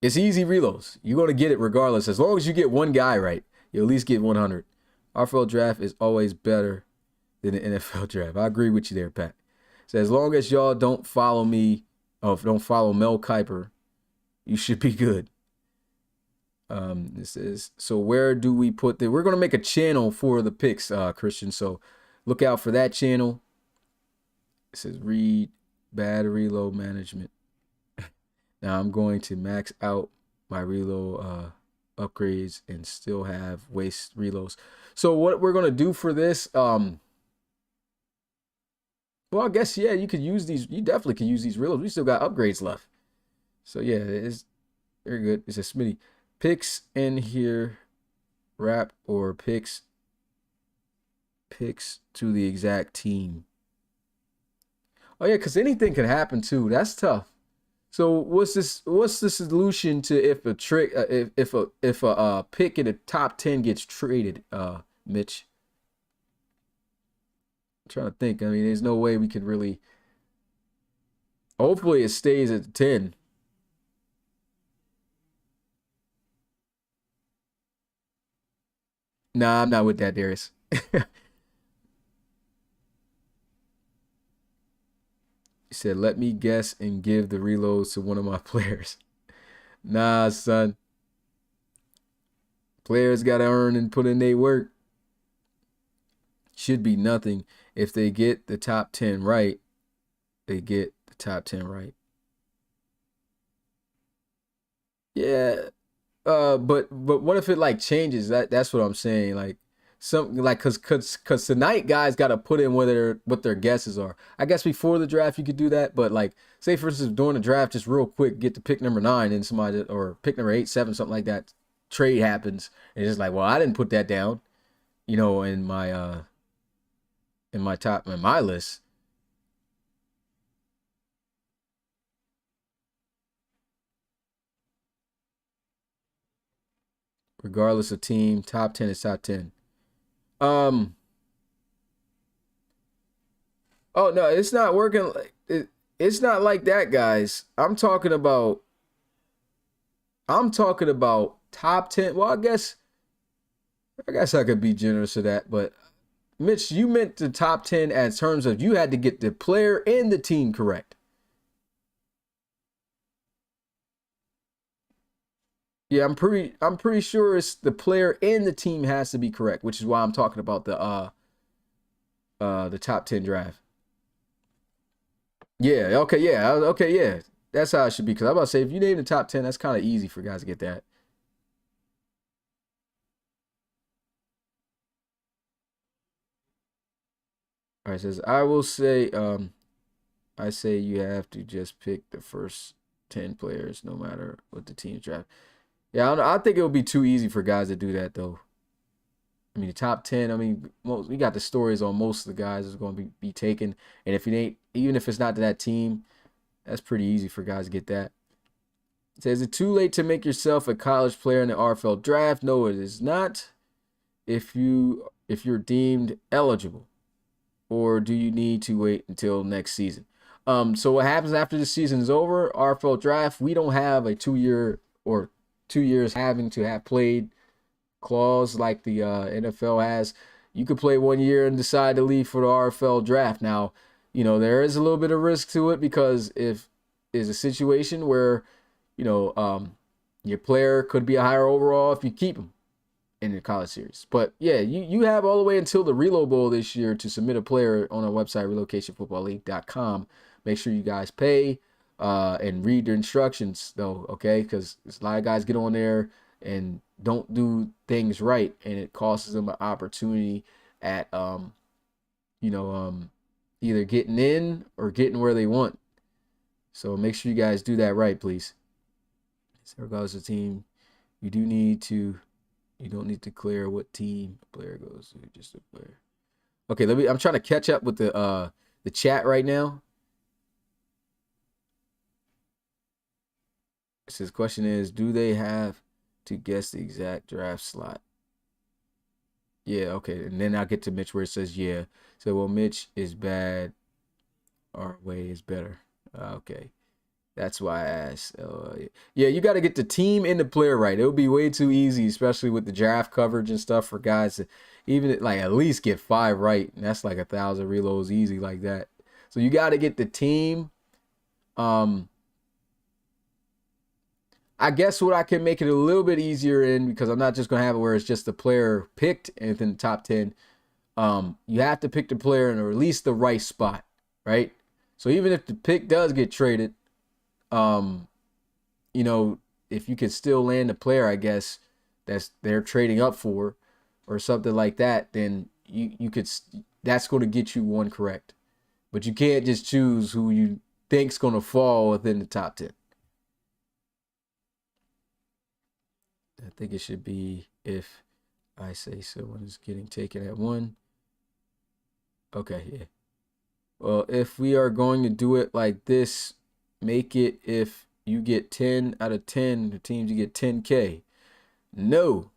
It's easy reloads. You're going to get it regardless. As long as you get one guy right, you at least get 100. RFL draft is always better than the NFL draft. I agree with you there, Pat. So as long as y'all don't follow me, don't follow Mel Kiper, you should be good. This is, so where do we put the, we're going to make a channel for the picks, Christian. So look out for that channel. It says read battery load management. Now I'm going to max out my reload upgrades and still have waste reloads. So what we're going to do for this, well, I guess, yeah, you could use these. You definitely can use these reloads. We still got upgrades left. So, yeah, it's very good. It's a Smitty. Picks in here, wrap or picks to the exact team. Oh, yeah, because anything can happen, too. That's tough. So, what's the solution to if a trick, if a pick in the top 10 gets traded, Mitch? Trying to think. I mean, there's no way we could really. Hopefully, it stays at 10. Nah, I'm not with that, Darius. He said, "Let me guess and give the reloads to one of my players." Nah, son. Players gotta earn and put in their work. Should be nothing. If they get the top 10 right, they get the top 10 right. Yeah. But what if it like changes? That's what I'm saying. Like something like cause tonight guys gotta put in what their guesses are. I guess before the draft you could do that, but like say for instance during the draft, just real quick, get to pick number 9 and somebody or pick number 8, 7, something like that. Trade happens. And it's just like, well, I didn't put that down, in my list. Regardless of team, top 10 is top 10. Oh no, it's not working. It's not like that, guys. I'm talking about top 10. Well, I guess I could be generous to that, but Mitch, you meant the top 10 as terms of you had to get the player and the team correct. Yeah, I'm pretty sure it's the player and the team has to be correct, which is why I'm talking about the top 10 draft. Yeah, okay, yeah. That's how it should be. Because I'm about to say, if you name the top 10, that's kind of easy for guys to get that. All right, it says, I say you have to just pick the first 10 players no matter what the team draft. Yeah, I think it would be too easy for guys to do that though. I mean, the top 10, I mean, we got the stories on most of the guys is going to be taken. And if it ain't, even if it's not to that team, that's pretty easy for guys to get that. It says, is it too late to make yourself a college player in the RFL draft? No, it is not. If you're deemed eligible, or do you need to wait until next season? So what happens after the season is over, RFL draft, we don't have a 2-year or 2 years having to have played clause like the NFL has. You could play 1 year and decide to leave for the RFL draft. Now, there is a little bit of risk to it because if there's a situation where, your player could be a higher overall if you keep him in the college series. But yeah, you have all the way until the Relo Bowl this year to submit a player on our website, relocationfootballleague.com. Make sure you guys pay and read the instructions though, okay? Because a lot of guys get on there and don't do things right, and it costs them an opportunity at either getting in or getting where they want. So make sure you guys do that right, please. So regardless of the team, you don't need to declare what team a player goes to, just a player. Okay, I'm trying to catch up with the chat right now. It says, question is, do they have to guess the exact draft slot? Yeah, okay. And then I'll get to Mitch where it says, yeah. So, well, Mitch is bad. Our way is better. Okay. That's why I asked. Yeah, you got to get the team and the player right. It would be way too easy, especially with the draft coverage and stuff for guys to even like at least get 5 right. And that's like 1,000 reloads easy like that. So you got to get the team. I guess what I can make it a little bit easier in, because I'm not just going to have it where it's just the player picked and within the top 10. You have to pick the player in or at least the right spot, right? So even if the pick does get traded, if you could still land a player, I guess, they're trading up for or something like that, then you could, that's going to get you one correct. But you can't just choose who you think's going to fall within the top 10. I think it should be if I say someone is getting taken at 1. Okay, yeah. Well, if we are going to do it like this, make it if you get 10 out of 10, the teams you get 10K. No.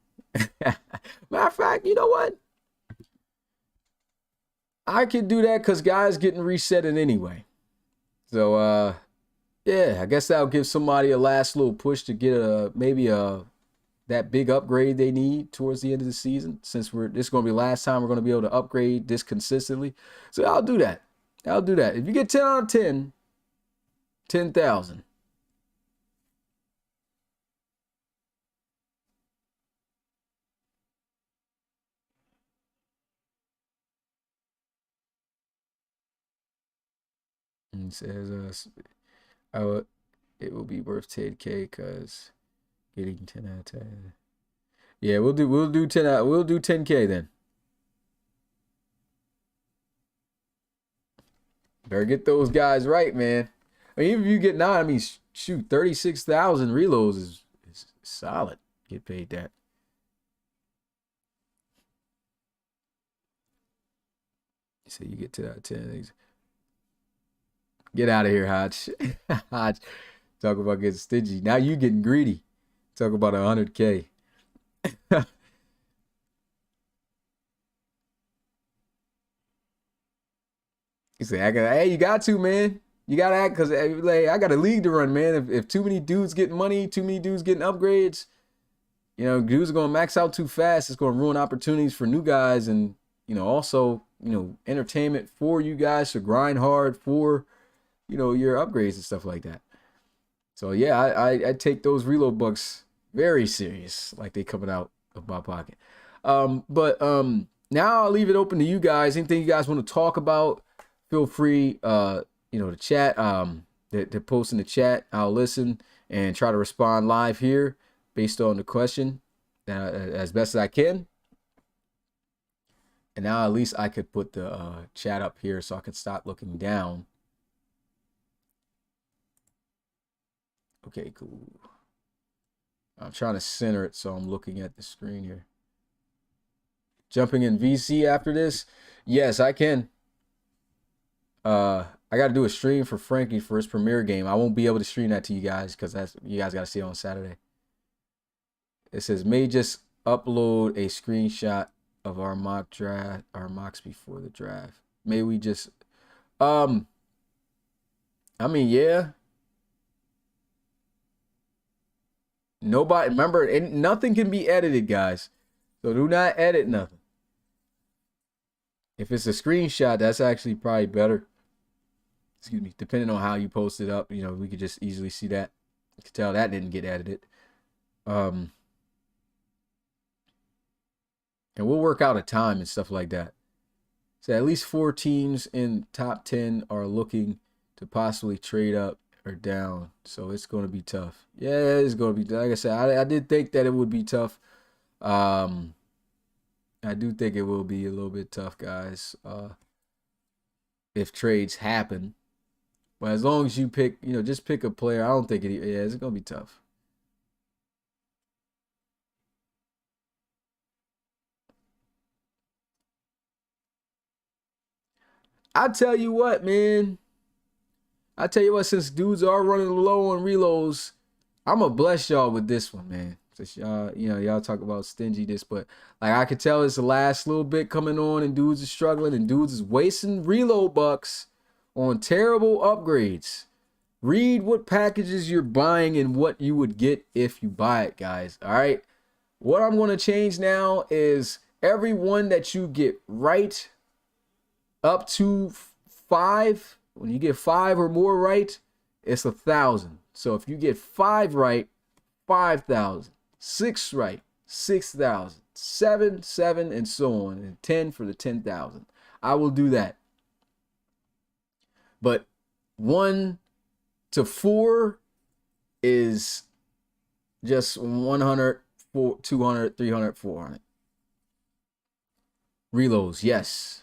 Matter of fact, you know what? I can do that because guys getting resetted anyway. So, yeah, I guess that'll give somebody a last little push to get maybe that big upgrade they need towards the end of the season, since this is going to be the last time we're going to be able to upgrade this consistently. So I'll do that. If you get 10 out of 10, 10,000. And it says it will be worth 10K because getting 10 out of 10. Yeah, we'll do 10 out. We'll do 10K then. Better get those guys right, man. I mean, even if you get 9, I mean, shoot, 36,000 reloads is solid. Get paid that. So you get 10 out of 10. Get out of here, Hodge. Hodge, talk about getting stingy. Now you getting greedy. Talk about 100K. You say, hey, you got to, man. You got to act because like, I got a league to run, man. If too many dudes getting money, too many dudes getting upgrades, dudes are going to max out too fast. It's going to ruin opportunities for new guys and, also, entertainment for you guys to grind hard for, your upgrades and stuff like that. So, yeah, I take those reload bucks very serious, like they coming out of my pocket. But now I'll leave it open to you guys. Anything you guys want to talk about, feel free, to chat, to post in the chat. I'll listen and try to respond live here based on the question as best as I can. And now at least I could put the chat up here so I can stop looking down. Okay, cool. I'm trying to center it so I'm looking at the screen here. Jumping in VC after this? Yes, I can. I got to do a stream for Frankie for his premiere game. I won't be able to stream that to you guys because you guys got to see it on Saturday. It says may just upload a screenshot of our mock draft, our mocks before the draft. May we just I mean, yeah. Nobody, remember, nothing can be edited, guys. So do not edit nothing. If it's a screenshot, that's actually probably better. Excuse me. Depending on how you post it up, you know, we could just easily see that. You can tell that didn't get edited. And we'll work out a time and stuff like that. So at least 4 teams in top 10 are looking to possibly trade up or down. So it's going to be tough. Yeah, it's going to be, like I said, I did think that it would be tough. I do think it will be a little bit tough, guys, if trades happen. But as long as you pick, you know, just pick a player, I don't think it, yeah, it's going to be tough. I tell you what, man. I tell you what, since dudes are running low on reloads, I'm going to bless y'all with this one, man. Since y'all, you know, y'all talk about stinginess, but like I could tell it's the last little bit coming on and dudes are struggling and dudes is wasting reload bucks on terrible upgrades. Read what packages you're buying and what you would get if you buy it, guys. All right. What I'm going to change now is every one that you get right up to 5. When you get 5 or more right, it's 1,000. So if you get 5 right, 5,000. 6 right, 6,000. 7, and so on. And 10 for the 10,000. I will do that. But 1 to 4 is just 100, 200, 300, 400. Reloads, yes.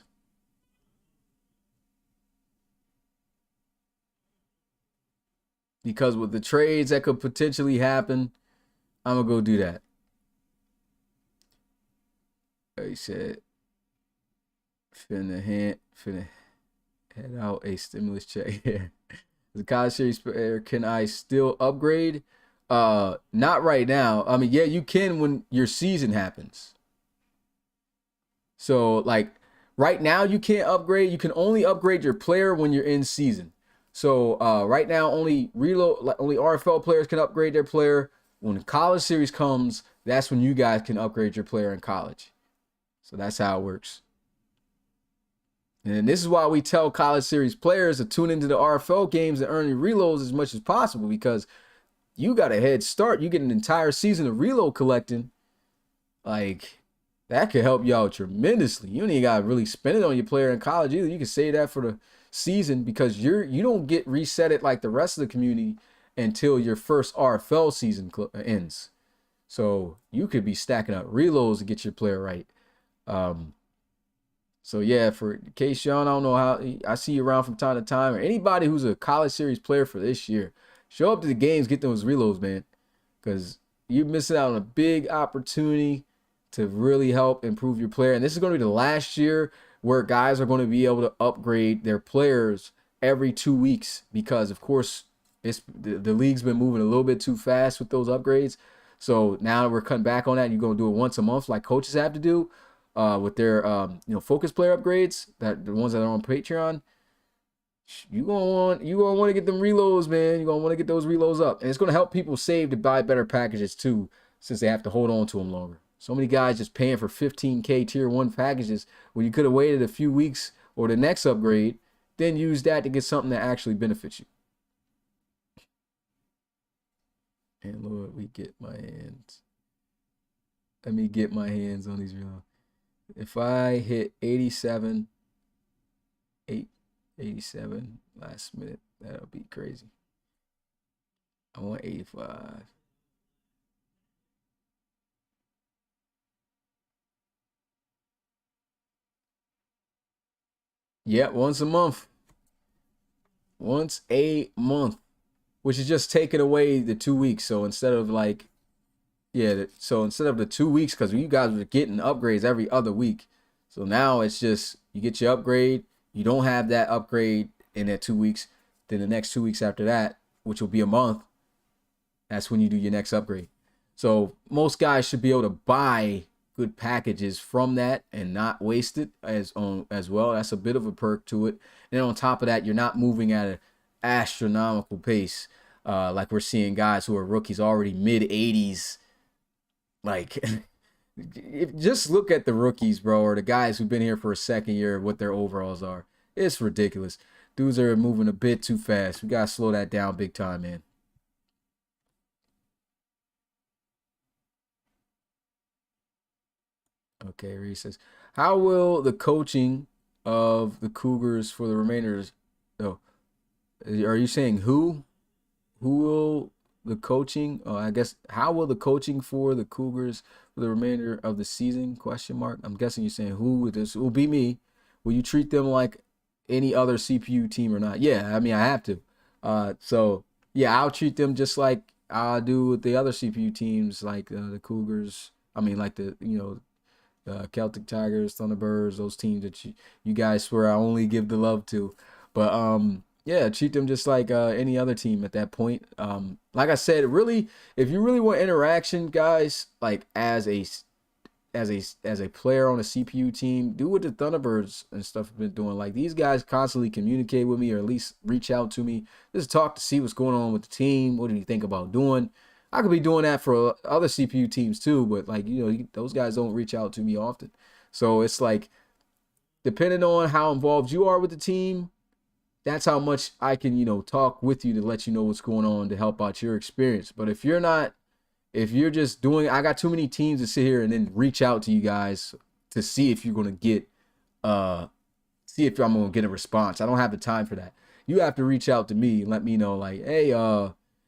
Because with the trades that could potentially happen, I'm going to go do that. He said, finna head out a stimulus check. The college series player, can I still upgrade? Not right now. I mean, yeah, you can when your season happens. So, like, right now you can't upgrade. You can only upgrade your player when you're in season. So right now, only RFL players can upgrade their player. When the college series comes, that's when you guys can upgrade your player in college. So that's how it works. And this is why we tell college series players to tune into the RFL games and earn your reloads as much as possible, because you got a head start. You get an entire season of reload collecting. Like, that could help you out tremendously. You don't even got to really spend it on your player in college either. You can save that for the season, because you don't get resetted like the rest of the community until your first RFL season ends. So you could be stacking up reloads to get your player right. So yeah, for in case Sean, I don't know how, I see you around from time to time, or anybody who's a college series player for this year, show up to the games, get those reloads, man, because you're missing out on a big opportunity to really help improve your player. And this is going to be the last year where guys are going to be able to upgrade their players every 2 weeks, because of course it's the league's been moving a little bit too fast with those upgrades. So now we're cutting back on that. You're going to do it once a month like coaches have to do with their focus player upgrades, that the ones that are on Patreon. You're gonna want to get them reloads, man. You're gonna want to get those reloads up, and it's gonna help people save to buy better packages too, since they have to hold on to them longer. So many guys just paying for 15K tier 1 packages when you could have waited a few weeks or the next upgrade, then use that to get something that actually benefits you. And Lord, we get my hands. Let me get my hands on these real. If I hit 87 last minute, that'll be crazy. I want 85. Yeah, once a month. Once a month. Which is just taking away the 2 weeks. So instead of like Yeah, so instead of the 2 weeks, because you guys were getting upgrades every other week, so now it's just you get your upgrade, you don't have that upgrade in that 2 weeks, then the next 2 weeks after that, which will be a month, that's when you do your next upgrade. So most guys should be able to buy good packages from that and not waste it as well. That's a bit of a perk to it. And then on top of that, you're not moving at an astronomical pace, like we're seeing guys who are rookies already mid 80s. Like, just look at the rookies, bro, or the guys who've been here for a second year, what their overalls are. It's ridiculous. Dudes are moving a bit too fast. We gotta slow that down big time, man. Okay, Reese says, how will the coaching of the Cougars for the remainder? Oh, are you saying who? Who will the coaching? Oh, I guess how will the coaching for the Cougars for the remainder of the season? Question mark. I'm guessing you're saying who. This will be me. Will you treat them like any other CPU team or not? Yeah, I mean I have to. So yeah, I'll treat them just like I do with the other CPU teams, like the Cougars. I mean, like the Celtic Tigers, Thunderbirds, those teams that you guys swear I only give the love to. But yeah, treat them just like any other team at that point. Like I said, really, if you really want interaction, guys, like as a player on a CPU team, do what the Thunderbirds and stuff have been doing. Like these guys constantly communicate with me, or at least reach out to me, just talk to see what's going on with the team. What do you think about doing? I could be doing that for other CPU teams too, but like, those guys don't reach out to me often. So it's like, depending on how involved you are with the team, that's how much I can, talk with you to let you know what's going on to help out your experience. But if you're just doing, I got too many teams to sit here and then reach out to you guys to see if you're going to get, see if I'm going to get a response. I don't have the time for that. You have to reach out to me and let me know, like, hey,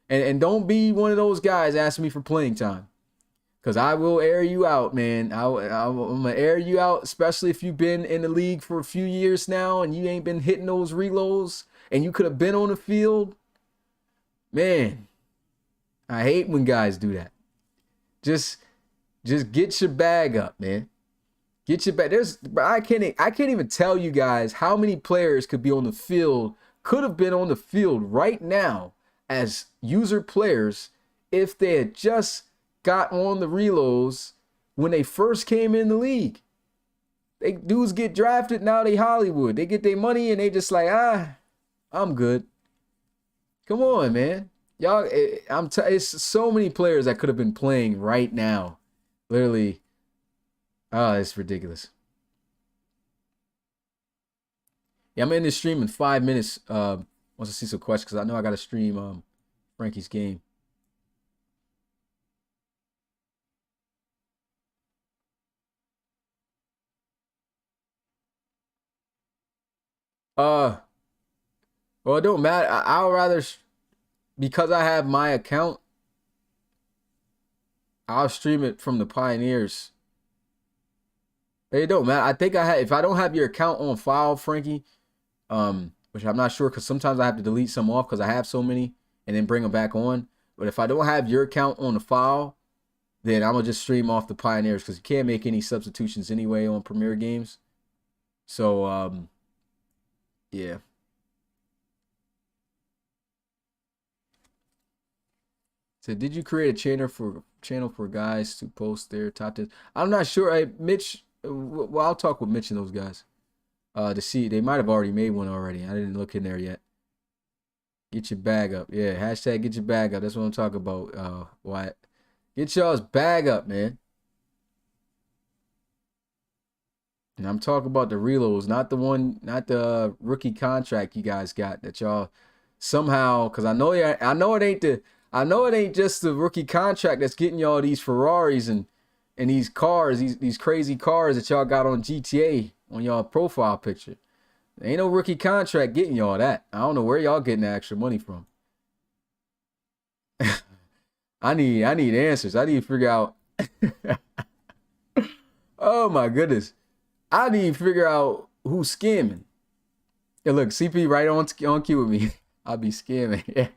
and don't be one of those guys asking me for playing time, because I will air you out, man. I'm going to air you out, especially if you've been in the league for a few years now and you ain't been hitting those reloads and you could have been on the field. Man, I hate when guys do that. Just get your bag up, man. Get your bag. I can't even tell you guys how many players could be on the field, could have been on the field right now as user players if they had just got on the reloads when they first came in the league. They dudes get drafted, now they Hollywood. They get their money and they just like, I'm good. Come on, man. Y'all, it's so many players that could have been playing right now. Literally, it's ridiculous. Yeah, I'm in this stream in 5 minutes. Once I see some questions, because I know I got to stream Frankie's game. Well, it don't matter. I'll rather, because I have my account, I'll stream it from the Pioneers. It don't matter. I think if I don't have your account on file, Frankie, which I'm not sure, because sometimes I have to delete some off because I have so many and then bring them back on. But if I don't have your account on the file, then I'm going to just stream off the Pioneers, because you can't make any substitutions anyway on Premier Games. So, yeah. So did you create a channel for guys to post their top 10? I'm not sure. Hey, Mitch, well, I'll talk with Mitch and those guys to see. They might have already made one already. I didn't look in there yet. Get your bag up. Yeah, hashtag get your bag up. That's what I'm talking about, Wyatt. Get y'all's bag up, man. And I'm talking about the reloads, not the rookie contract you guys got that y'all somehow, because I know it ain't just the rookie contract that's getting y'all these Ferraris and these cars, these crazy cars that y'all got on GTA on y'all profile picture. There ain't no rookie contract getting y'all that. I don't know where y'all getting the extra money from. I need answers. I need to figure out. Oh my goodness. I need to figure out who's scamming. Yeah, look, CP right on cue with me. I'll be scamming. Yeah.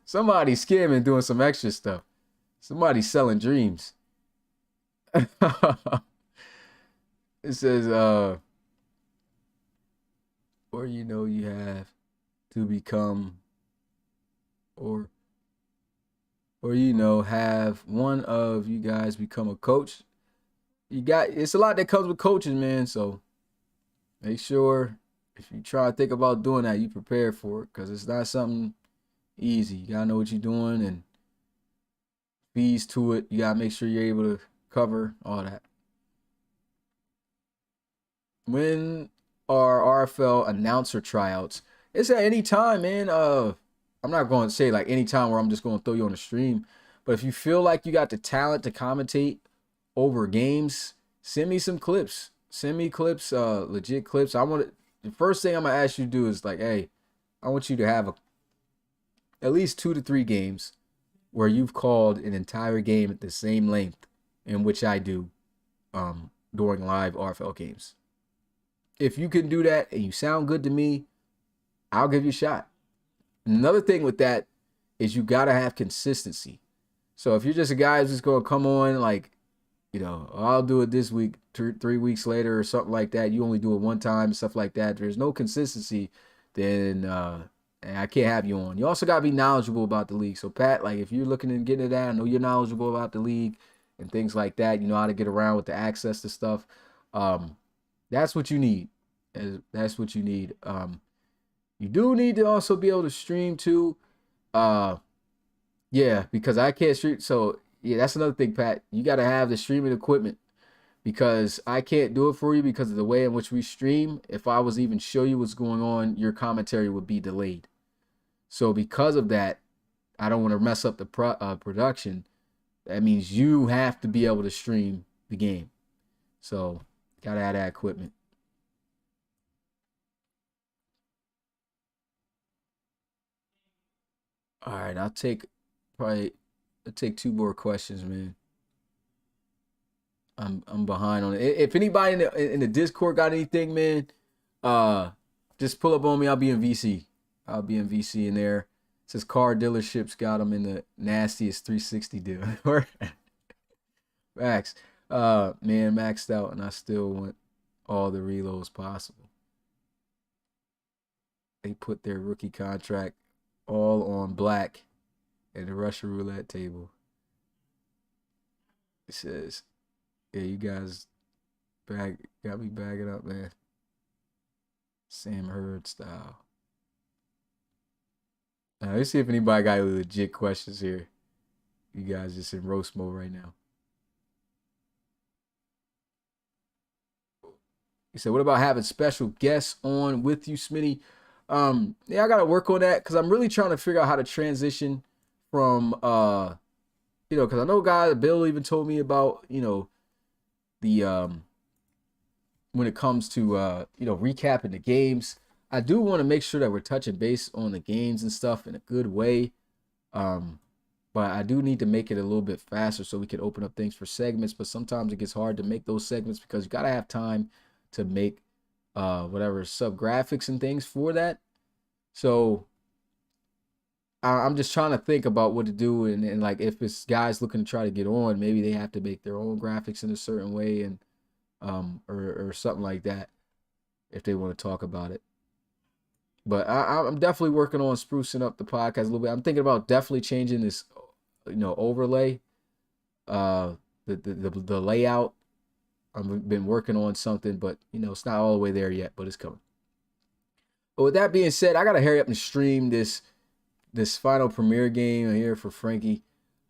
Somebody's scamming, doing some extra stuff. Somebody's selling dreams. It says, or you have to become, or have one of you guys become a coach. It's a lot that comes with coaching, man. So make sure if you try to think about doing that, you prepare for it, because it's not something easy. You gotta know what you're doing and fees to it. You gotta make sure you're able to cover all that. When are RFL announcer tryouts? It's at any time, man. I'm not going to say like any time where I'm just going to throw you on the stream, but if you feel like you got the talent to commentate over games, send me some clips. Send me clips, legit clips. The first thing I'm gonna ask you to do is like, hey, I want you to have at least 2 to 3 games where you've called an entire game at the same length in which I do during live RFL games. If you can do that and you sound good to me, I'll give you a shot. Another thing with that is you got to have consistency. So if you're just a guy who's just going to come on like, I'll do it this week, 3 weeks later or something like that, you only do it one time, stuff like that, there's no consistency, then I can't have you on. You also got to be knowledgeable about the league. So Pat, like if you're looking and getting into that, I know you're knowledgeable about the league and things like that. You know how to get around with the access to stuff. That's what you need. That's what you need. You do need to also be able to stream too. Yeah, because I can't stream. So yeah, that's another thing, Pat. You got to have the streaming equipment, because I can't do it for you because of the way in which we stream. If I was even show you what's going on, your commentary would be delayed. So because of that, I don't want to mess up the production. That means you have to be able to stream the game. So gotta have that equipment. All right, I'll take 2 more questions, man. I'm behind on it. If anybody in the Discord got anything, man, just pull up on me. I'll be in VC. I'll be in VC in there. It says car dealerships got them in the nastiest 360 deal. Max, man, maxed out, and I still want all the reloads possible. They put their rookie contract all on black at the Russian roulette table. It says, yeah, you guys got me bagging up, man. Sam Hurd style. Let's see if anybody got any legit questions here. You guys just in roast mode right now. He said, what about having special guests on with you, Smitty? Yeah, I got to work on that, because I'm really trying to figure out how to transition from, because I know Bill even told me about, the, when it comes to, recapping the games. I do want to make sure that we're touching base on the games and stuff in a good way. But I do need to make it a little bit faster so we can open up things for segments. But sometimes it gets hard to make those segments because you got to have time to make whatever sub-graphics and things for that. So I'm just trying to think about what to do. And like, if it's guys looking to try to get on, maybe they have to make their own graphics in a certain way, and or something like that if they want to talk about it. But I'm definitely working on sprucing up the podcast a little bit. I'm thinking about definitely changing this, overlay, the layout. I've been working on something, but it's not all the way there yet, but it's coming. But with that being said, I gotta hurry up and stream this final premiere game here for Frankie.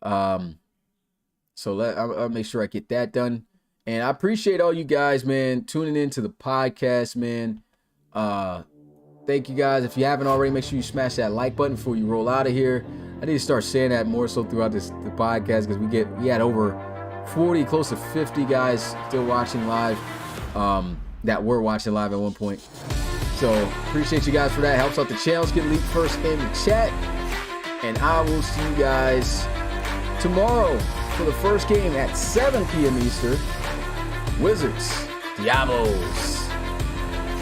So I'll make sure I get that done. And I appreciate all you guys, man, tuning into the podcast, man. Thank you guys. If you haven't already, make sure you smash that like button before you roll out of here. I need to start saying that more so throughout the podcast, because we had over 40, close to 50 guys still watching live, that were watching live at one point. So appreciate you guys for that. Helps out the channel. Get leaked first in the chat. And I will see you guys tomorrow for the first game at 7 p.m. Eastern. Wizards, Diablos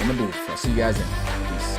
in the booth. I'll see you guys then. Peace.